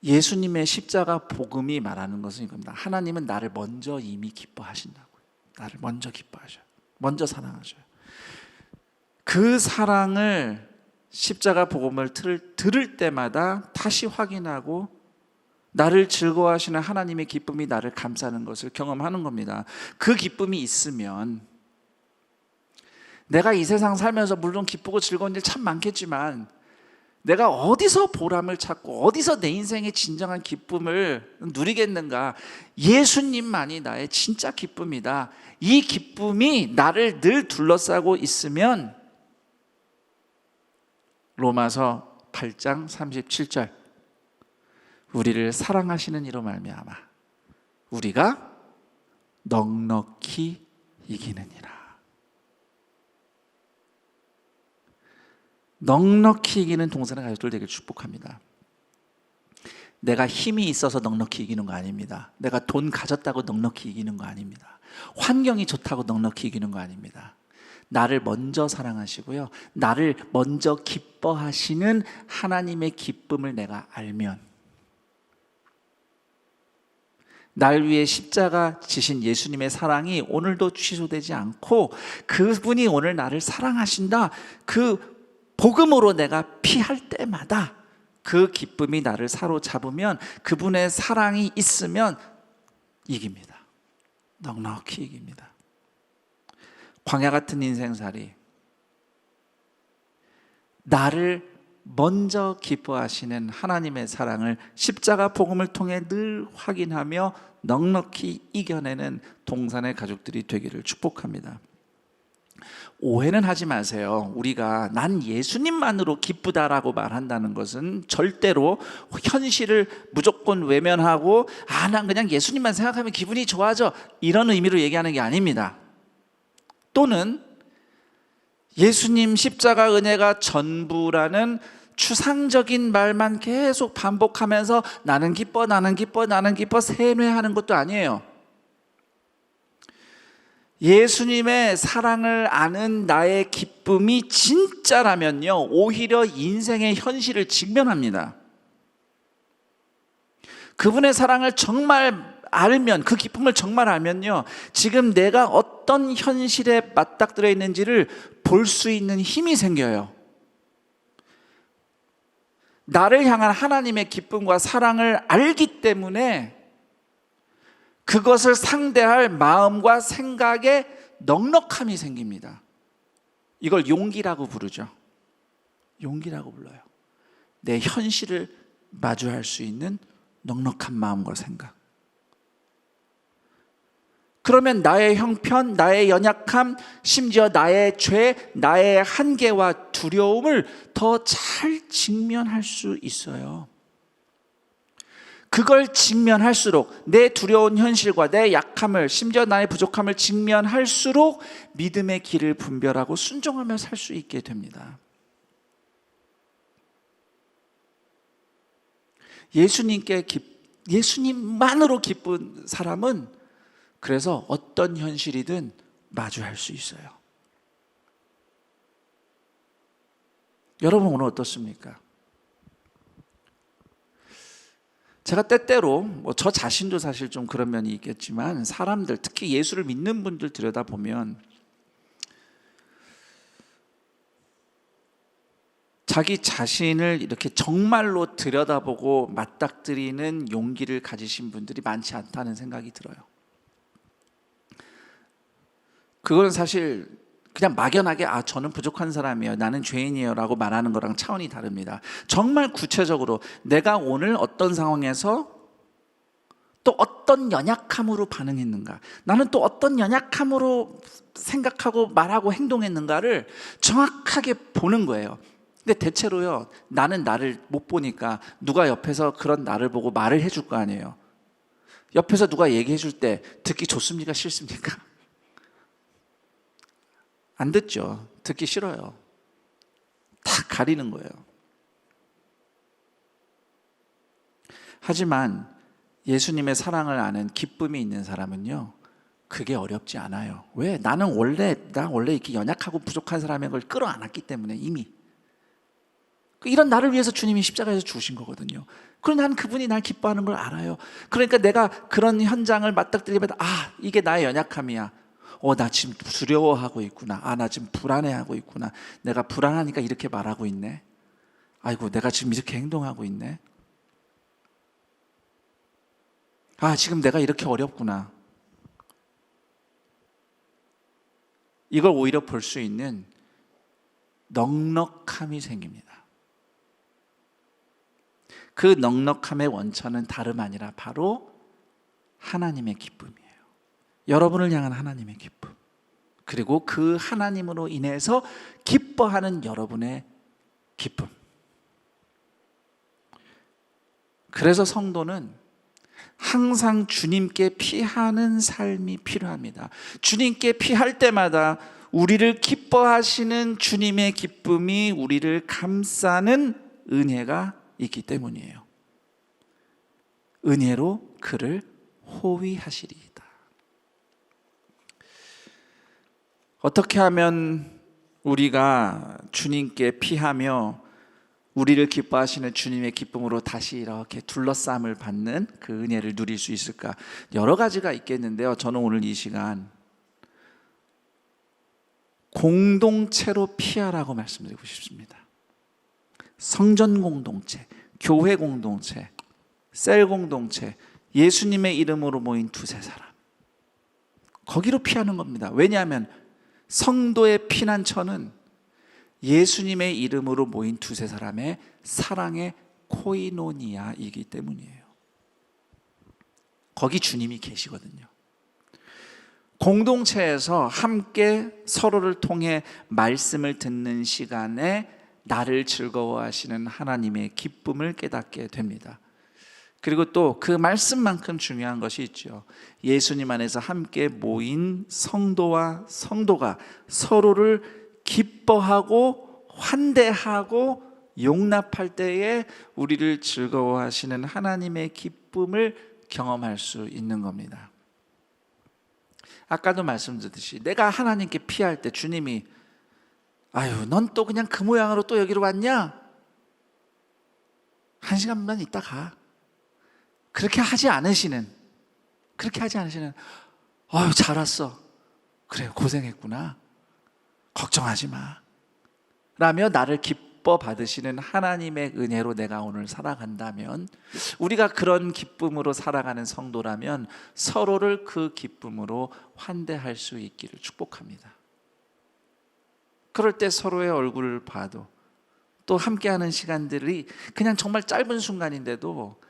예수님의 십자가 복음이 말하는 것은 이겁니다. 하나님은 나를 먼저 이미 기뻐하신다고요. 나를 먼저 기뻐하셔요. 먼저 사랑하셔요. 그 사랑을 십자가 복음을 들을 때마다 다시 확인하고 나를 즐거워하시는 하나님의 기쁨이 나를 감싸는 것을 경험하는 겁니다. 그 기쁨이 있으면 내가 이 세상 살면서 물론 기쁘고 즐거운 일 참 많겠지만 내가 어디서 보람을 찾고 어디서 내 인생의 진정한 기쁨을 누리겠는가? 예수님만이 나의 진짜 기쁨이다. 이 기쁨이 나를 늘 둘러싸고 있으면 로마서 8장 37절 우리를 사랑하시는 이로 말미암아 우리가 넉넉히 이기느니라. 넉넉히 이기는 동산의 가족들 되길 축복합니다. 내가 힘이 있어서 넉넉히 이기는 거 아닙니다. 내가 돈 가졌다고 넉넉히 이기는 거 아닙니다. 환경이 좋다고 넉넉히 이기는 거 아닙니다. 나를 먼저 사랑하시고요, 나를 먼저 기뻐하시는 하나님의 기쁨을 내가 알면, 날 위해 십자가 지신 예수님의 사랑이 오늘도 취소되지 않고 그분이 오늘 나를 사랑하신다, 그 복음으로 내가 피할 때마다 그 기쁨이 나를 사로잡으면, 그분의 사랑이 있으면 이깁니다. 넉넉히 이깁니다. 광야 같은 인생살이 나를 먼저 기뻐하시는 하나님의 사랑을 십자가 복음을 통해 늘 확인하며 넉넉히 이겨내는 동산의 가족들이 되기를 축복합니다. 오해는 하지 마세요. 우리가 난 예수님만으로 기쁘다라고 말한다는 것은 절대로 현실을 무조건 외면하고 난 그냥 예수님만 생각하면 기분이 좋아져, 이런 의미로 얘기하는 게 아닙니다. 또는 예수님 십자가 은혜가 전부라는 추상적인 말만 계속 반복하면서 나는 기뻐, 나는 기뻐, 나는 기뻐 세뇌하는 것도 아니에요. 예수님의 사랑을 아는 나의 기쁨이 진짜라면요, 오히려 인생의 현실을 직면합니다. 그분의 사랑을 정말 알면, 그 기쁨을 정말 알면요, 지금 내가 어떤 현실에 맞닥뜨려 있는지를 볼 수 있는 힘이 생겨요. 나를 향한 하나님의 기쁨과 사랑을 알기 때문에 그것을 상대할 마음과 생각에 넉넉함이 생깁니다. 이걸 용기라고 부르죠. 용기라고 불러요. 내 현실을 마주할 수 있는 넉넉한 마음과 생각. 그러면 나의 형편, 나의 연약함, 심지어 나의 죄, 나의 한계와 두려움을 더 잘 직면할 수 있어요. 그걸 직면할수록, 내 두려운 현실과 내 약함을, 심지어 나의 부족함을 직면할수록 믿음의 길을 분별하고 순종하며 살 수 있게 됩니다. 예수님만으로 기쁜 사람은 그래서 어떤 현실이든 마주할 수 있어요. 여러분 오늘 어떻습니까? 제가 때때로 저 자신도 사실 좀 그런 면이 있겠지만, 사람들, 특히 예수를 믿는 분들 들여다보면 자기 자신을 이렇게 정말로 들여다보고 맞닥뜨리는 용기를 가지신 분들이 많지 않다는 생각이 들어요. 그건 사실 그냥 막연하게 저는 부족한 사람이에요, 나는 죄인이에요 라고 말하는 거랑 차원이 다릅니다. 정말 구체적으로 내가 오늘 어떤 상황에서 또 어떤 연약함으로 반응했는가, 나는 또 어떤 연약함으로 생각하고 말하고 행동했는가를 정확하게 보는 거예요. 근데 대체로요, 나는 나를 못 보니까 누가 옆에서 그런 나를 보고 말을 해줄 거 아니에요. 옆에서 누가 얘기해 줄 때 듣기 좋습니까, 싫습니까? 안 듣죠. 듣기 싫어요. 다 가리는 거예요. 하지만 예수님의 사랑을 아는 기쁨이 있는 사람은요, 그게 어렵지 않아요. 왜? 나 원래 이렇게 연약하고 부족한 사람의 걸 끌어안았기 때문에 이미. 이런 나를 위해서 주님이 십자가에서 죽으신 거거든요. 그럼 난 그분이 날 기뻐하는 걸 알아요. 그러니까 내가 그런 현장을 맞닥뜨리면 이게 나의 연약함이야. 나 지금 두려워하고 있구나. 나 지금 불안해하고 있구나. 내가 불안하니까 이렇게 말하고 있네. 아이고, 내가 지금 이렇게 행동하고 있네. 지금 내가 이렇게 어렵구나. 이걸 오히려 볼 수 있는 넉넉함이 생깁니다. 그 넉넉함의 원천은 다름 아니라 바로 하나님의 기쁨이에요. 여러분을 향한 하나님의 기쁨, 그리고 그 하나님으로 인해서 기뻐하는 여러분의 기쁨. 그래서 성도는 항상 주님께 피하는 삶이 필요합니다. 주님께 피할 때마다 우리를 기뻐하시는 주님의 기쁨이 우리를 감싸는 은혜가 있기 때문이에요. 은혜로 그를 호위하시리이다. 어떻게 하면 우리가 주님께 피하며 우리를 기뻐하시는 주님의 기쁨으로 다시 이렇게 둘러싸임을 받는 그 은혜를 누릴 수 있을까? 여러 가지가 있겠는데요, 저는 오늘 이 시간 공동체로 피하라고 말씀드리고 싶습니다. 성전 공동체, 교회 공동체, 셀 공동체, 예수님의 이름으로 모인 두세 사람, 거기로 피하는 겁니다. 왜냐하면 성도의 피난처는 예수님의 이름으로 모인 두세 사람의 사랑의 코이노니아이기 때문이에요. 거기 주님이 계시거든요. 공동체에서 함께 서로를 통해 말씀을 듣는 시간에 나를 즐거워하시는 하나님의 기쁨을 깨닫게 됩니다. 그리고 또 그 말씀만큼 중요한 것이 있죠. 예수님 안에서 함께 모인 성도와 성도가 서로를 기뻐하고 환대하고 용납할 때에 우리를 즐거워하시는 하나님의 기쁨을 경험할 수 있는 겁니다. 아까도 말씀드렸듯이 내가 하나님께 피할 때 주님이 아유 넌 또 그냥 그 모양으로 또 여기로 왔냐? 한 시간만 있다 가. 그렇게 하지 않으시는 아유 잘 왔어. 그래 고생했구나. 걱정하지 마 라며 나를 기뻐 받으시는 하나님의 은혜로 내가 오늘 살아간다면, 우리가 그런 기쁨으로 살아가는 성도라면 서로를 그 기쁨으로 환대할 수 있기를 축복합니다. 그럴 때 서로의 얼굴을 봐도, 또 함께하는 시간들이 그냥 정말 짧은 순간인데도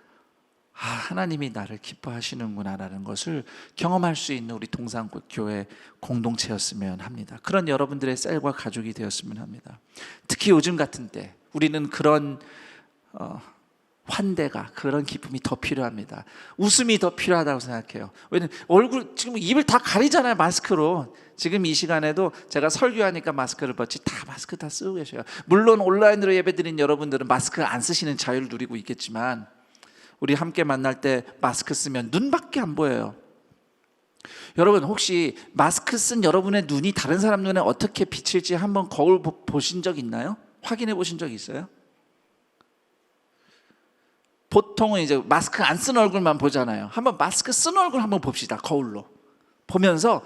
아, 하나님이 나를 기뻐하시는구나라는 것을 경험할 수 있는 우리 동산교회 공동체였으면 합니다. 그런 여러분들의 셀과 가족이 되었으면 합니다. 특히 요즘 같은 때 우리는 그런 환대가, 그런 기쁨이 더 필요합니다. 웃음이 더 필요하다고 생각해요. 왜냐면 얼굴, 지금 입을 다 가리잖아요, 마스크로. 지금 이 시간에도 제가 설교하니까 마스크를 벗지 다 마스크 다 쓰고 계셔요. 물론 온라인으로 예배드린 여러분들은 마스크 안 쓰시는 자유를 누리고 있겠지만, 우리 함께 만날 때 마스크 쓰면 눈밖에 안 보여요. 여러분 혹시 마스크 쓴 여러분의 눈이 다른 사람 눈에 어떻게 비칠지 한번 거울 보신 적 있나요? 확인해 보신 적 있어요? 보통은 이제 마스크 안 쓴 얼굴만 보잖아요. 한번 마스크 쓴 얼굴 한번 봅시다. 거울로 보면서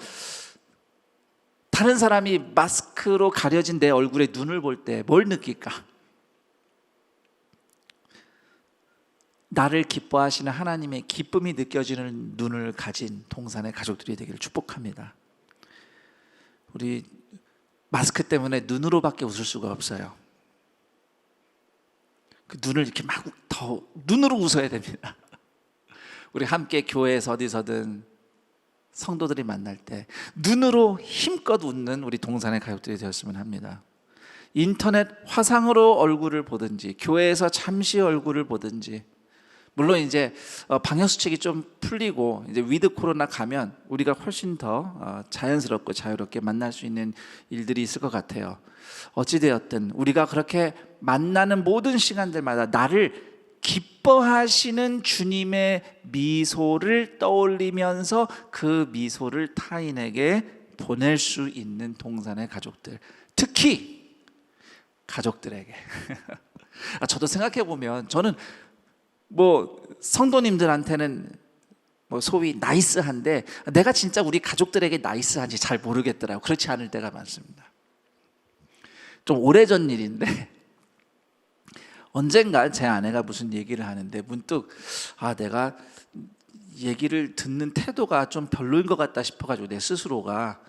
다른 사람이 마스크로 가려진 내 얼굴에 눈을 볼 때 뭘 느낄까? 나를 기뻐하시는 하나님의 기쁨이 느껴지는 눈을 가진 동산의 가족들이 되기를 축복합니다. 우리 마스크 때문에 눈으로밖에 웃을 수가 없어요. 그 눈을 이렇게 막 더 눈으로 웃어야 됩니다. 우리 함께 교회에서 어디서든 성도들이 만날 때 눈으로 힘껏 웃는 우리 동산의 가족들이 되었으면 합니다. 인터넷 화상으로 얼굴을 보든지 교회에서 잠시 얼굴을 보든지, 물론 이제 방역 수칙이 좀 풀리고 이제 위드 코로나 가면 우리가 훨씬 더 자연스럽고 자유롭게 만날 수 있는 일들이 있을 것 같아요. 어찌되었든 우리가 그렇게 만나는 모든 시간들마다 나를 기뻐하시는 주님의 미소를 떠올리면서 그 미소를 타인에게 보낼 수 있는 동산의 가족들, 특히 가족들에게 저도 생각해 보면 저는 뭐 성도님들한테는 뭐 소위 나이스한데 내가 진짜 우리 가족들에게 나이스한지 잘 모르겠더라고요. 그렇지 않을 때가 많습니다. 좀 오래전 일인데 언젠가 제 아내가 무슨 얘기를 하는데 문득 내가 얘기를 듣는 태도가 좀 별로인 것 같다 싶어가지고 내 스스로가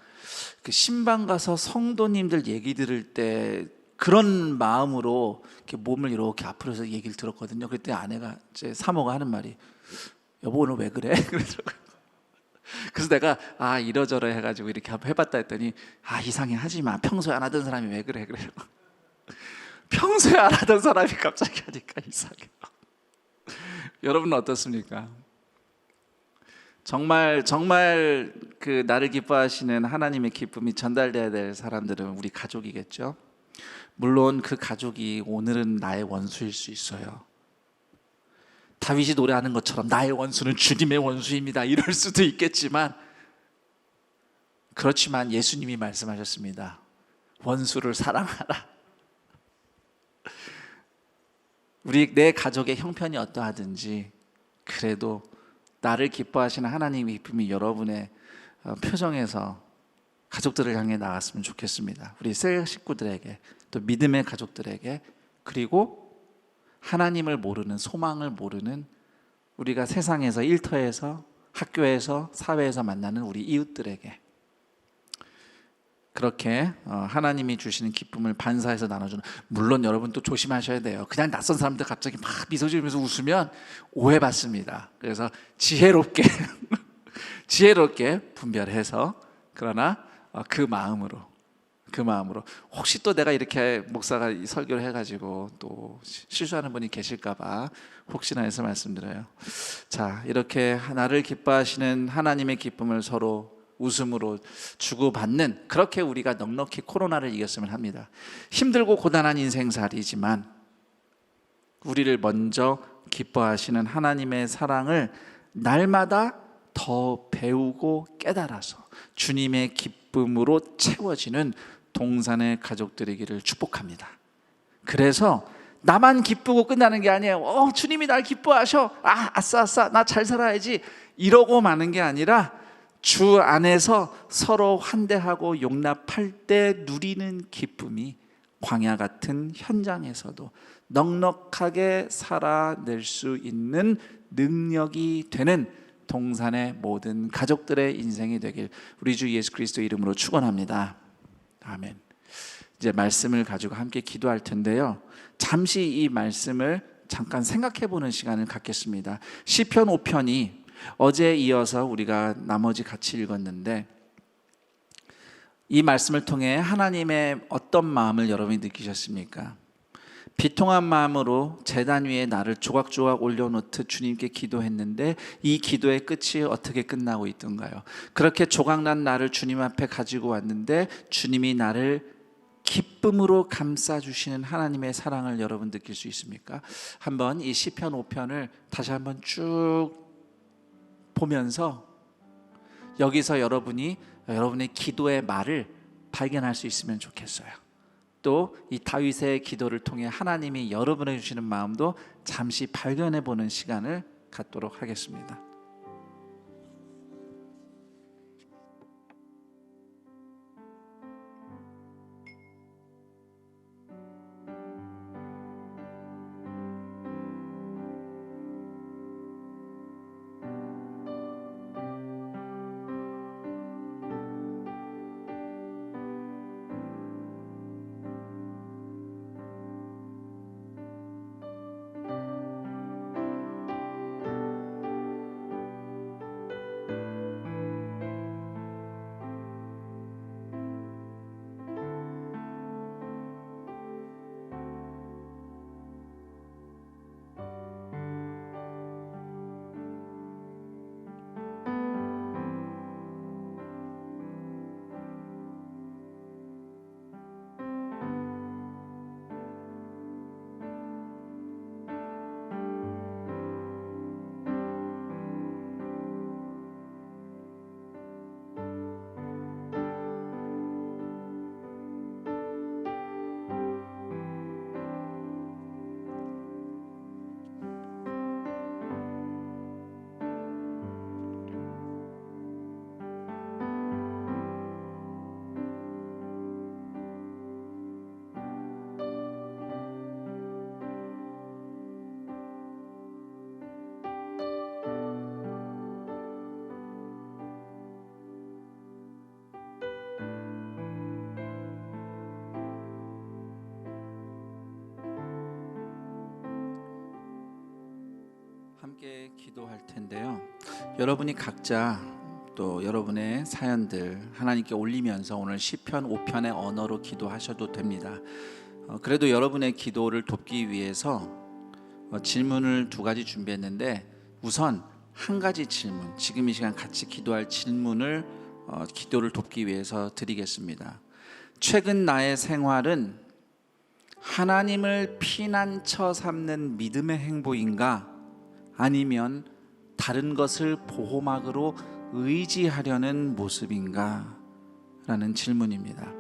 그 신방 가서 성도님들 얘기 들을 때 그런 마음으로 이렇게 몸을 이렇게 앞으로 해서 얘기를 들었거든요. 그때 아내가, 제 사모가 하는 말이 여보 오늘 왜 그래? 그러더라고요. 그래서 내가 이러저러 해가지고 이렇게 한번 해봤다 했더니 이상해 하지 마. 평소에 안 하던 사람이 왜 그래? 그래요. 평소에 안 하던 사람이 갑자기 하니까 이상해요. 여러분은 어떻습니까? 정말 그 나를 기뻐하시는 하나님의 기쁨이 전달돼야 될 사람들은 우리 가족이겠죠. 물론 그 가족이 오늘은 나의 원수일 수 있어요. 다윗이 노래하는 것처럼 나의 원수는 주님의 원수입니다 이럴 수도 있겠지만, 그렇지만 예수님이 말씀하셨습니다. 원수를 사랑하라. 내 가족의 형편이 어떠하든지 그래도 나를 기뻐하시는 하나님의 기쁨이 여러분의 표정에서 가족들을 향해 나갔으면 좋겠습니다. 우리 셀 식구들에게, 또 믿음의 가족들에게, 그리고 하나님을 모르는, 소망을 모르는 우리가 세상에서, 일터에서, 학교에서, 사회에서 만나는 우리 이웃들에게, 그렇게 하나님이 주시는 기쁨을 반사해서 나눠주는, 물론 여러분 또 조심하셔야 돼요. 그냥 낯선 사람들 갑자기 막 미소 지으면서 웃으면 오해받습니다. 그래서 지혜롭게 지혜롭게 분별해서, 그러나 그 마음으로 혹시 또 내가 이렇게 목사가 이 설교를 해가지고 또 실수하는 분이 계실까봐 혹시나 해서 말씀드려요. 자, 이렇게 나를 기뻐하시는 하나님의 기쁨을 서로 웃음으로 주고받는, 그렇게 우리가 넉넉히 코로나를 이겼으면 합니다. 힘들고 고단한 인생살이지만 우리를 먼저 기뻐하시는 하나님의 사랑을 날마다 더 배우고 깨달아서 주님의 기쁨으로 채워지는 동산의 가족들이기를 축복합니다. 그래서 나만 기쁘고 끝나는 게 아니에요. 주님이 날 기뻐하셔, 아싸 나 잘 살아야지, 이러고 마는 게 아니라 주 안에서 서로 환대하고 용납할 때 누리는 기쁨이 광야 같은 현장에서도 넉넉하게 살아낼 수 있는 능력이 되는 동산의 모든 가족들의 인생이 되길 우리 주 예수 그리스도 이름으로 축원합니다. 아멘. 이제 말씀을 가지고 함께 기도할 텐데요, 잠시 이 말씀을 잠깐 생각해 보는 시간을 갖겠습니다. 시편 5편이 어제에 이어서 우리가 나머지 같이 읽었는데, 이 말씀을 통해 하나님의 어떤 마음을 여러분이 느끼셨습니까? 비통한 마음으로 제단 위에 나를 조각조각 올려놓듯 주님께 기도했는데 이 기도의 끝이 어떻게 끝나고 있던가요? 그렇게 조각난 나를 주님 앞에 가지고 왔는데 주님이 나를 기쁨으로 감싸주시는 하나님의 사랑을 여러분 느낄 수 있습니까? 한번 이 시편 5편을 다시 한번 쭉 보면서 여기서 여러분이 여러분의 기도의 말을 발견할 수 있으면 좋겠어요. 또 이 다윗의 기도를 통해 하나님이 여러분에게 주시는 마음도 잠시 발견해 보는 시간을 갖도록 하겠습니다. 함께 기도할 텐데요, 여러분이 각자 또 여러분의 사연들 하나님께 올리면서 오늘 시편 5편의 언어로 기도하셔도 됩니다. 그래도 여러분의 기도를 돕기 위해서 질문을 2가지 준비했는데, 우선 한 가지 질문, 지금 이 시간 같이 기도할 질문을 기도를 돕기 위해서 드리겠습니다. 최근 나의 생활은 하나님을 피난처 삼는 믿음의 행보인가, 아니면 다른 것을 보호막으로 의지하려는 모습인가? 라는 질문입니다.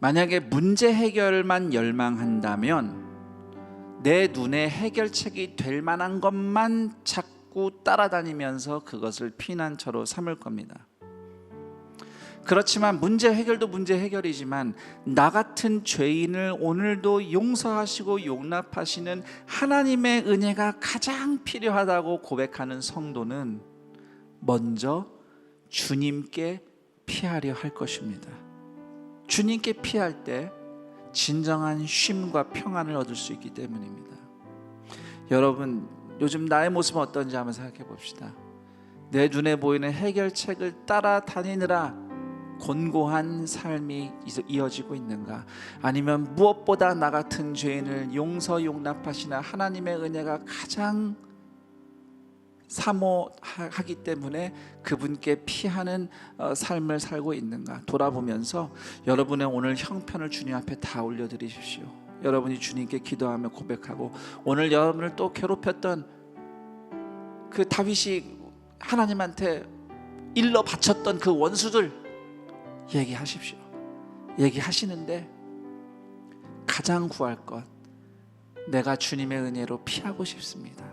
만약에 문제 해결만 열망한다면 내 눈에 해결책이 될 만한 것만 자꾸 따라다니면서 그것을 피난처로 삼을 겁니다. 그렇지만 문제 해결도 문제 해결이지만 나 같은 죄인을 오늘도 용서하시고 용납하시는 하나님의 은혜가 가장 필요하다고 고백하는 성도는 먼저 주님께 피하려 할 것입니다. 주님께 피할 때 진정한 쉼과 평안을 얻을 수 있기 때문입니다. 여러분, 요즘 나의 모습은 어떤지 한번 생각해 봅시다. 내 눈에 보이는 해결책을 따라다니느라 곤고한 삶이 이어지고 있는가? 아니면 무엇보다 나 같은 죄인을 용서 용납하시나 하나님의 은혜가 가장 사모하기 때문에 그분께 피하는 삶을 살고 있는가 돌아보면서 여러분의 오늘 형편을 주님 앞에 다 올려드리십시오. 여러분이 주님께 기도하며 고백하고 오늘 여러분을 또 괴롭혔던 그 다윗이 하나님한테 일러 바쳤던 그 원수들 얘기하십시오. 얘기하시는데 가장 구할 것, 내가 주님의 은혜로 피하고 싶습니다.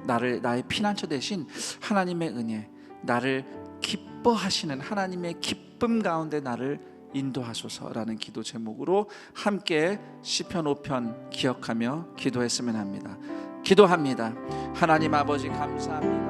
나의 피난처 대신 하나님의 은혜, 나를 기뻐하시는 하나님의 기쁨 가운데 나를 인도하소서라는 기도 제목으로 함께 시편 5편 기억하며 기도했으면 합니다. 기도합니다. 하나님 아버지 감사합니다.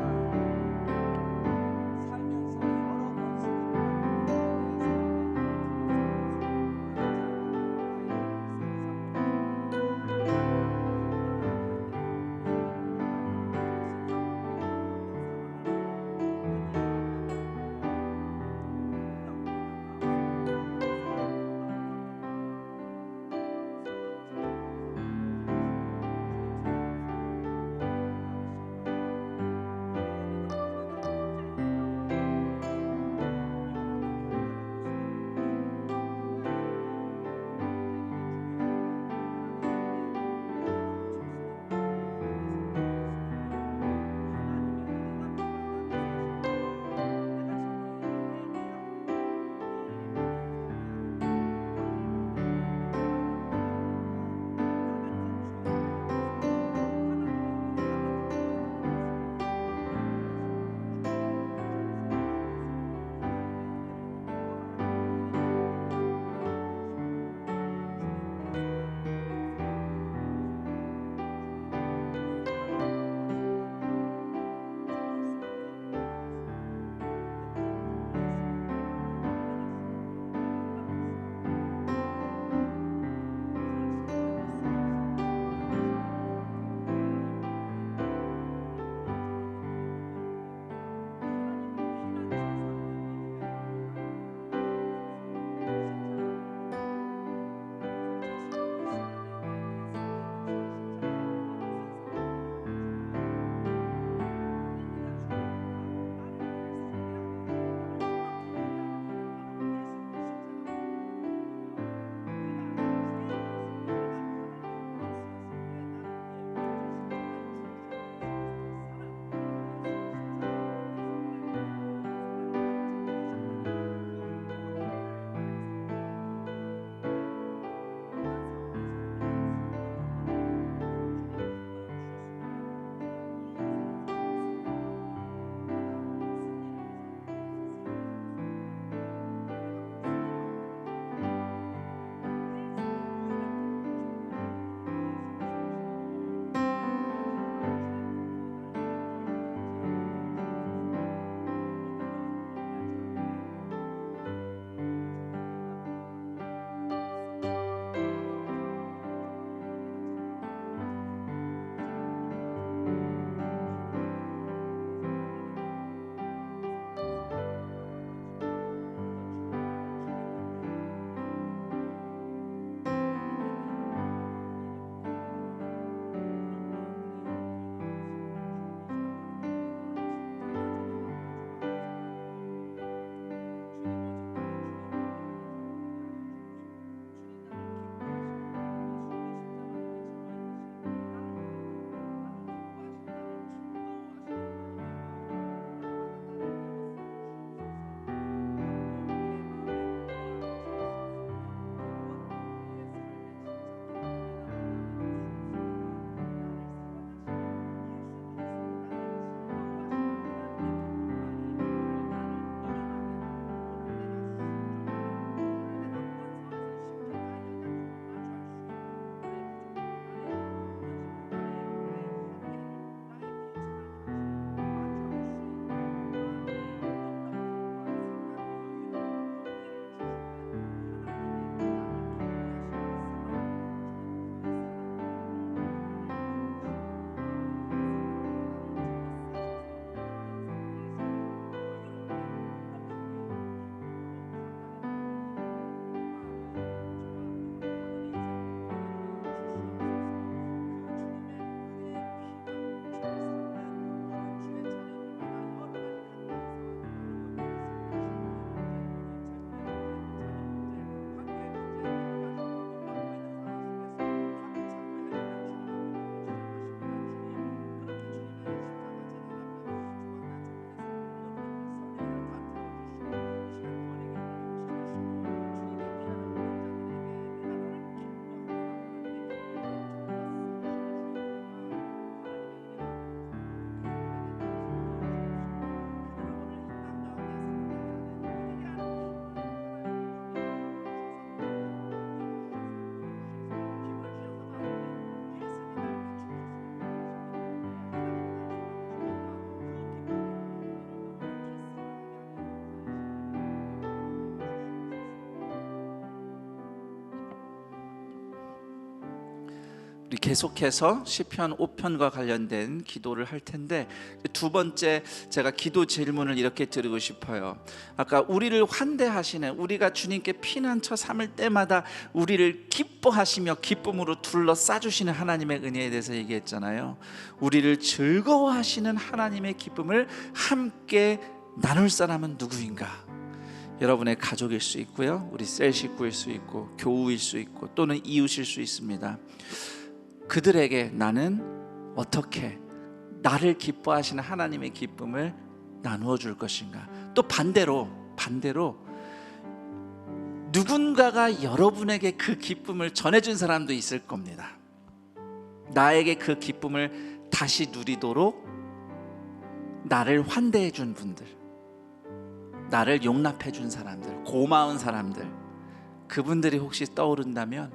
우리 계속해서 시편 5편과 관련된 기도를 할 텐데, 두 번째 제가 기도 질문을 이렇게 드리고 싶어요. 아까 우리를 환대하시는, 우리가 주님께 피난처 삼을 때마다 우리를 기뻐하시며 기쁨으로 둘러싸주시는 하나님의 은혜에 대해서 얘기했잖아요. 우리를 즐거워하시는 하나님의 기쁨을 함께 나눌 사람은 누구인가? 여러분의 가족일 수 있고요, 우리 셀 식구일 수 있고, 교우일 수 있고, 또는 이웃일 수 있습니다. 그들에게 나는 어떻게 나를 기뻐하시는 하나님의 기쁨을 나누어 줄 것인가? 또 반대로 누군가가 여러분에게 그 기쁨을 전해준 사람도 있을 겁니다. 나에게 그 기쁨을 다시 누리도록 나를 환대해 준 분들, 나를 용납해 준 사람들, 고마운 사람들, 그분들이 혹시 떠오른다면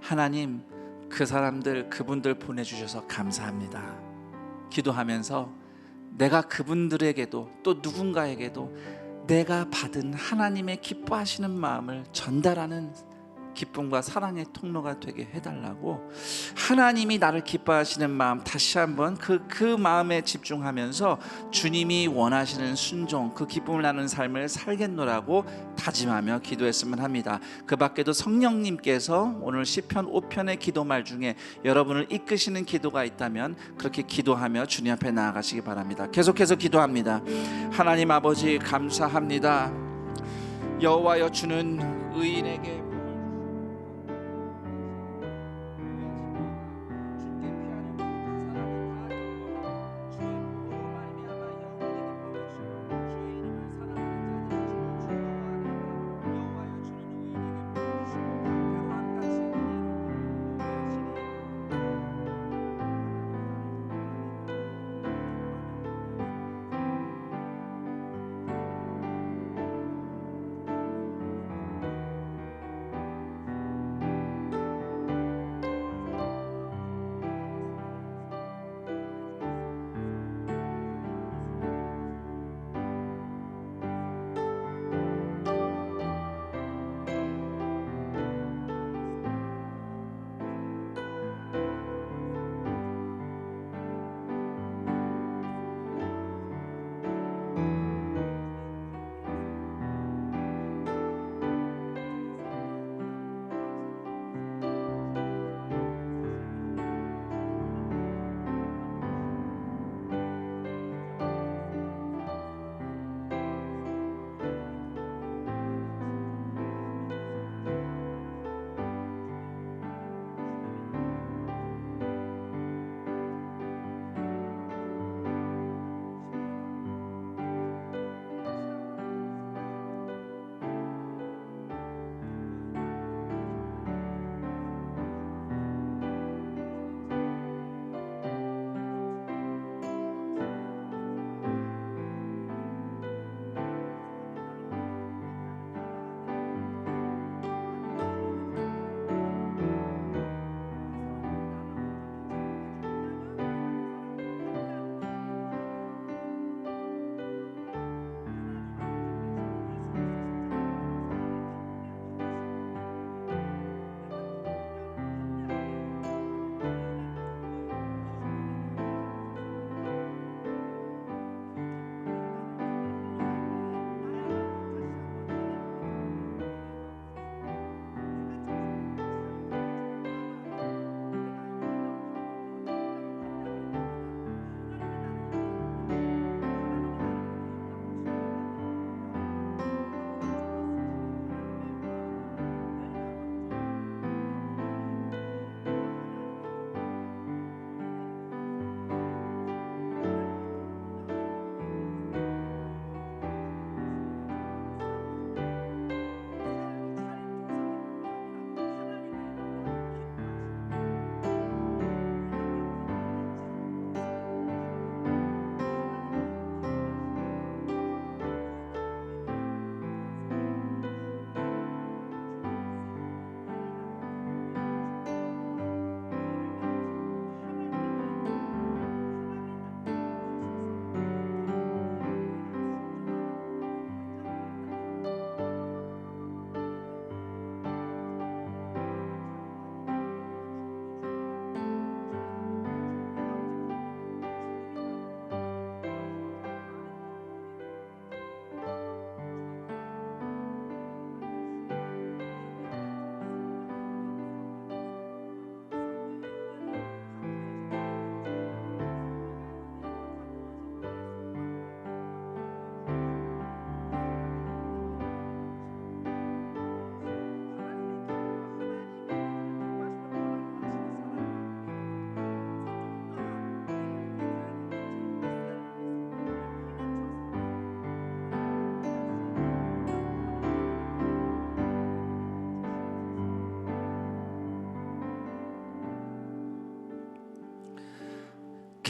하나님, 그 사람들, 그분들 보내주셔서 감사합니다. 기도하면서 내가 그분들에게도, 또 누군가에게도 내가 받은 하나님의 기뻐하시는 마음을 전달하는 기쁨과 사랑의 통로가 되게 해달라고, 하나님이 나를 기뻐하시는 마음 다시 한번 그 마음에 집중하면서 주님이 원하시는 순종, 그 기쁨을 나누는 삶을 살겠노라고 다짐하며 기도했으면 합니다. 그 밖에도 성령님께서 오늘 시편 5편의 기도말 중에 여러분을 이끄시는 기도가 있다면 그렇게 기도하며 주님 앞에 나아가시기 바랍니다. 계속해서 기도합니다. 하나님 아버지, 감사합니다. 여호와여, 주는 의인에게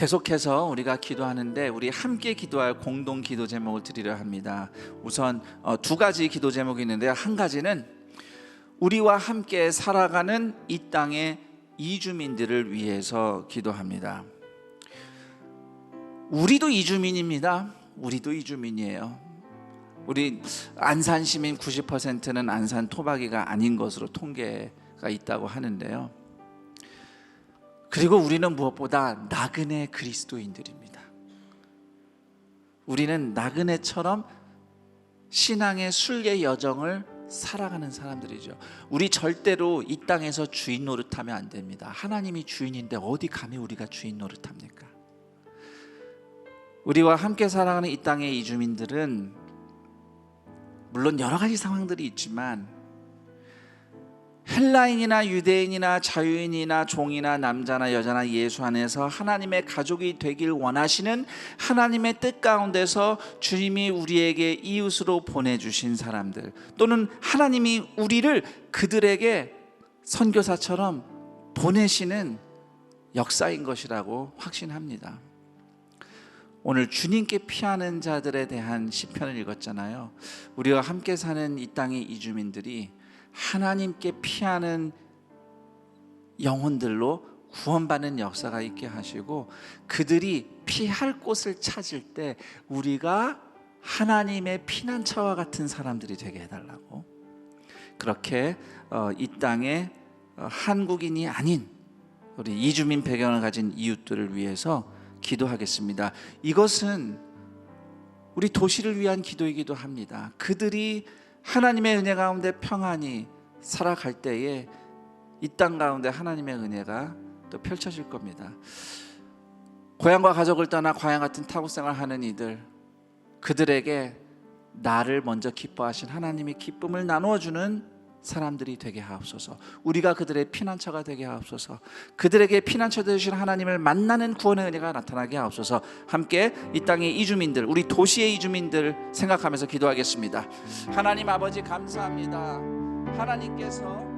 계속해서 우리가 기도하는데 우리 함께 기도할 공동 기도 제목을 드리려 합니다. 우선 두 가지 기도 제목이 있는데요. 한 가지는 우리와 함께 살아가는 이 땅의 이주민들을 위해서 기도합니다. 우리도 이주민입니다. 우리도 이주민이에요. 우리 안산 시민 90%는 안산 토박이가 아닌 것으로 통계가 있다고 하는데요. 그리고 우리는 무엇보다 나그네 그리스도인들입니다. 우리는 나그네처럼 신앙의 순례 여정을 살아가는 사람들이죠. 우리 절대로 이 땅에서 주인 노릇하면 안 됩니다. 하나님이 주인인데 어디 감히 우리가 주인 노릇합니까? 우리와 함께 살아가는 이 땅의 이주민들은 물론 여러 가지 상황들이 있지만 헬라인이나 유대인이나 자유인이나 종이나 남자나 여자나 예수 안에서 하나님의 가족이 되길 원하시는 하나님의 뜻 가운데서 주님이 우리에게 이웃으로 보내주신 사람들, 또는 하나님이 우리를 그들에게 선교사처럼 보내시는 역사인 것이라고 확신합니다. 오늘 주님께 피하는 자들에 대한 시편을 읽었잖아요. 우리와 함께 사는 이 땅의 이주민들이 하나님께 피하는 영혼들로 구원받는 역사가 있게 하시고, 그들이 피할 곳을 찾을 때 우리가 하나님의 피난처와 같은 사람들이 되게 해달라고, 그렇게 이 땅에 한국인이 아닌 우리 이주민 배경을 가진 이웃들을 위해서 기도하겠습니다. 이것은 우리 도시를 위한 기도이기도 합니다. 그들이 하나님의 은혜 가운데 평안히 살아갈 때에 이 땅 가운데 하나님의 은혜가 또 펼쳐질 겁니다. 고향과 가족을 떠나 광야 같은 타국 생활하는 이들, 그들에게 나를 먼저 기뻐하신 하나님의 기쁨을 나누어주는 사람들이 되게 하옵소서. 우리가 그들의 피난처가 되게 하옵소서. 그들에게 피난처 되신 하나님을 만나는 구원의 은혜가 나타나게 하옵소서. 함께 이 땅의 이주민들, 우리 도시의 이주민들 생각하면서 기도하겠습니다. 하나님 아버지 감사합니다. 하나님께서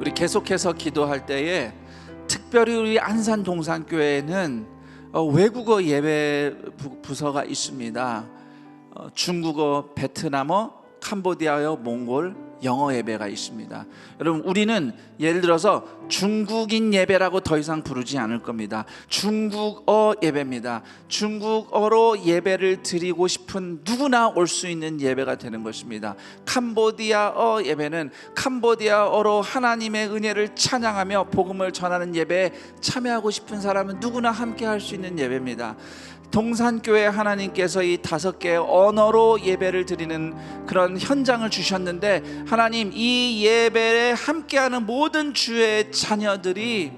우리 계속해서 기도할 때에 특별히 우리 안산 동산교회에는 외국어 예배 부서가 있습니다. 중국어, 베트남어, 캄보디아어, 몽골, 영어 예배가 있습니다. 여러분, 우리는 예를 들어서 중국인 예배라고 더 이상 부르지 않을 겁니다. 중국어 예배입니다. 중국어로 예배를 드리고 싶은 누구나 올 수 있는 예배가 되는 것입니다. 캄보디아어 예배는 캄보디아어로 하나님의 은혜를 찬양하며 복음을 전하는 예배에 참여하고 싶은 사람은 누구나 함께 할 수 있는 예배입니다. 동산교회 하나님께서 이 5개의 언어로 예배를 드리는 그런 현장을 주셨는데, 하나님, 이 예배에 함께하는 모든 주의 자녀들이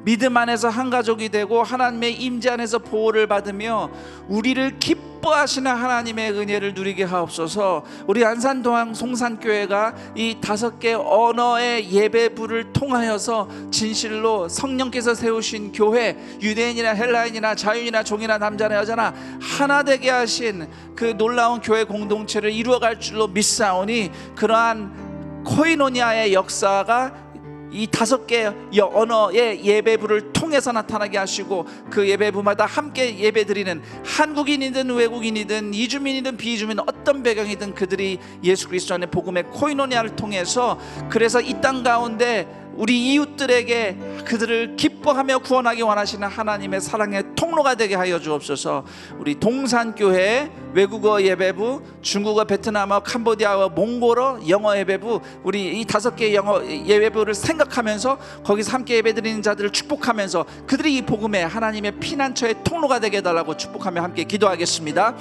믿음 안에서 한 가족이 되고 하나님의 임재 안에서 보호를 받으며 우리를 기뻐하시는 하나님의 은혜를 누리게 하옵소서. 우리 안산 동산교회가 이 5개 언어의 예배부를 통하여서 진실로 성령께서 세우신 교회, 유대인이나 헬라인이나 자유인이나 종이나 남자나 여자나 하나 되게 하신 그 놀라운 교회 공동체를 이루어갈 줄로 믿사오니, 그러한 코이노니아의 역사가 이 5개 언어의 예배부를 통해서 나타나게 하시고, 그 예배부마다 함께 예배드리는 한국인이든 외국인이든 이주민이든 비주민이든 어떤 배경이든 그들이 예수 그리스도 안의 복음의 코이노니아를 통해서, 그래서 이 땅 가운데 우리 이웃들에게 그들을 기뻐하며 구원하기 원하시는 하나님의 사랑의 통로가 되게 하여 주옵소서. 우리 동산교회 외국어 예배부, 중국어, 베트남어, 캄보디아어, 몽골어, 영어 예배부, 우리 이 5개의 영어 예배부를 생각하면서 거기서 함께 예배드리는 자들을 축복하면서 그들이 이 복음의 하나님의 피난처의 통로가 되게 해달라고 축복하며 함께 기도하겠습니다.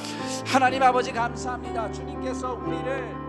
하나님 아버지, 감사합니다. 주님께서 우리를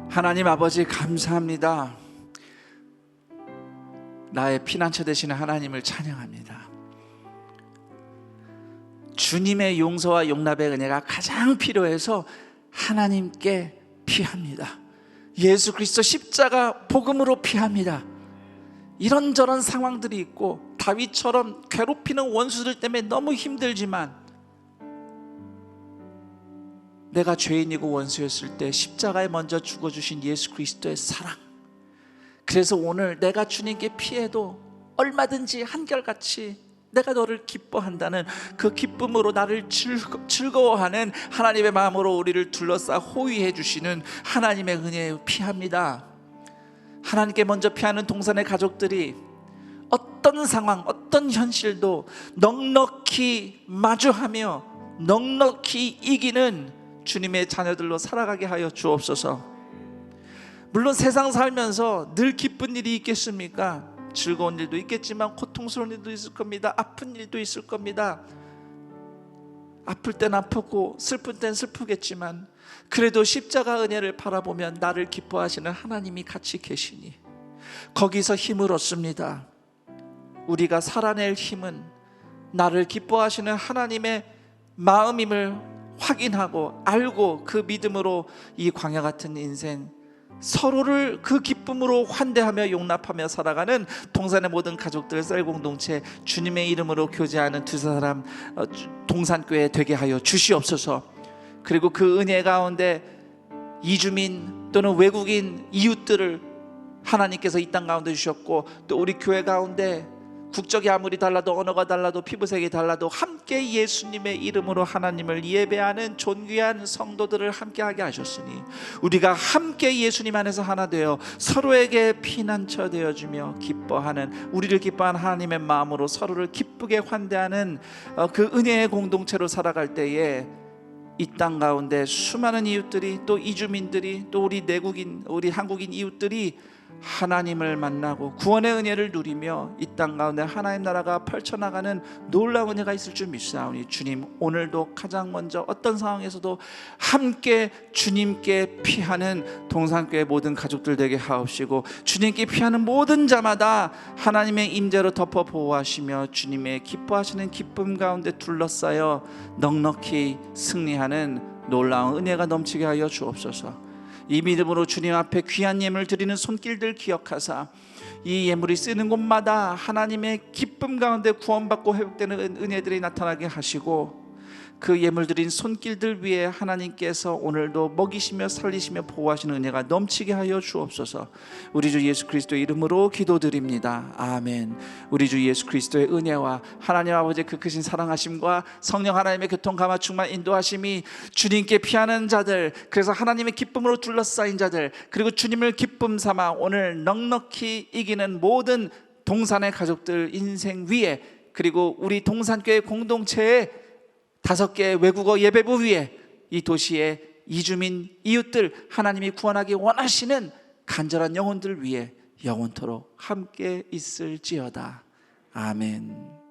하나님 아버지, 감사합니다. 나의 피난처 되시는 하나님을 찬양합니다. 주님의 용서와 용납의 은혜가 가장 필요해서 하나님께 피합니다. 예수 그리스도 십자가 복음으로 피합니다. 이런저런 상황들이 있고 다윗처럼 괴롭히는 원수들 때문에 너무 힘들지만, 내가 죄인이고 원수였을 때 십자가에 먼저 죽어주신 예수 그리스도의 사랑, 그래서 오늘 내가 주님께 피해도 얼마든지 한결같이 내가 너를 기뻐한다는 그 기쁨으로 나를 즐거워하는 하나님의 마음으로 우리를 둘러싸 호위해 주시는 하나님의 은혜에 피합니다. 하나님께 먼저 피하는 동산의 가족들이 어떤 상황, 어떤 현실도 넉넉히 마주하며 넉넉히 이기는 주님의 자녀들로 살아가게 하여 주옵소서. 물론 세상 살면서 늘 기쁜 일이 있겠습니까? 즐거운 일도 있겠지만 고통스러운 일도 있을 겁니다. 아픈 일도 있을 겁니다. 아플 땐 아프고 슬플 땐 슬프겠지만 그래도 십자가 은혜를 바라보면 나를 기뻐하시는 하나님이 같이 계시니 거기서 힘을 얻습니다. 우리가 살아낼 힘은 나를 기뻐하시는 하나님의 마음임을 확인하고 알고 그 믿음으로 이 광야 같은 인생 서로를 그 기쁨으로 환대하며 용납하며 살아가는 동산의 모든 가족들 셀 공동체 주님의 이름으로 교제하는 두세 사람 동산교회 되게 하여 주시옵소서. 그리고 그 은혜 가운데 이주민 또는 외국인 이웃들을 하나님께서 이 땅 가운데 주셨고 또 우리 교회 가운데 국적이 아무리 달라도 언어가 달라도 피부색이 달라도 함께 예수님의 이름으로 하나님을 예배하는 존귀한 성도들을 함께하게 하셨으니 우리가 함께 예수님 안에서 하나 되어 서로에게 피난처 되어주며 기뻐하는 우리를 기뻐하는 하나님의 마음으로 서로를 기쁘게 환대하는 그 은혜의 공동체로 살아갈 때에 이 땅 가운데 수많은 이웃들이 또 이주민들이 또 우리 내국인 우리 한국인 이웃들이 하나님을 만나고 구원의 은혜를 누리며 이 땅 가운데 하나님 나라가 펼쳐나가는 놀라운 은혜가 있을 줄 믿사오니 주님 오늘도 가장 먼저 어떤 상황에서도 함께 주님께 피하는 동산교회 모든 가족들 되게 하옵시고 주님께 피하는 모든 자마다 하나님의 임재로 덮어 보호하시며 주님의 기뻐하시는 기쁨 가운데 둘러싸여 넉넉히 승리하는 놀라운 은혜가 넘치게 하여 주옵소서. 이 믿음으로 주님 앞에 귀한 예물 드리는 손길들 기억하사 이 예물이 쓰는 곳마다 하나님의 기쁨 가운데 구원받고 회복되는 은혜들이 나타나게 하시고 그 예물 드린 손길들 위에 하나님께서 오늘도 먹이시며 살리시며 보호하시는 은혜가 넘치게 하여 주옵소서. 우리 주 예수 그리스도의 이름으로 기도드립니다. 아멘. 우리 주 예수 그리스도의 은혜와 하나님 아버지의 그 크신 사랑하심과 성령 하나님의 교통 감화 충만 인도하심이 주님께 피하는 자들 그래서 하나님의 기쁨으로 둘러싸인 자들 그리고 주님을 기쁨 삼아 오늘 넉넉히 이기는 모든 동산의 가족들 인생 위에 그리고 우리 동산교회 공동체에 5개의 외국어 예배부 위에 이 도시의 이주민 이웃들 하나님이 구원하기 원하시는 간절한 영혼들 위에 영원토록 함께 있을지어다. 아멘.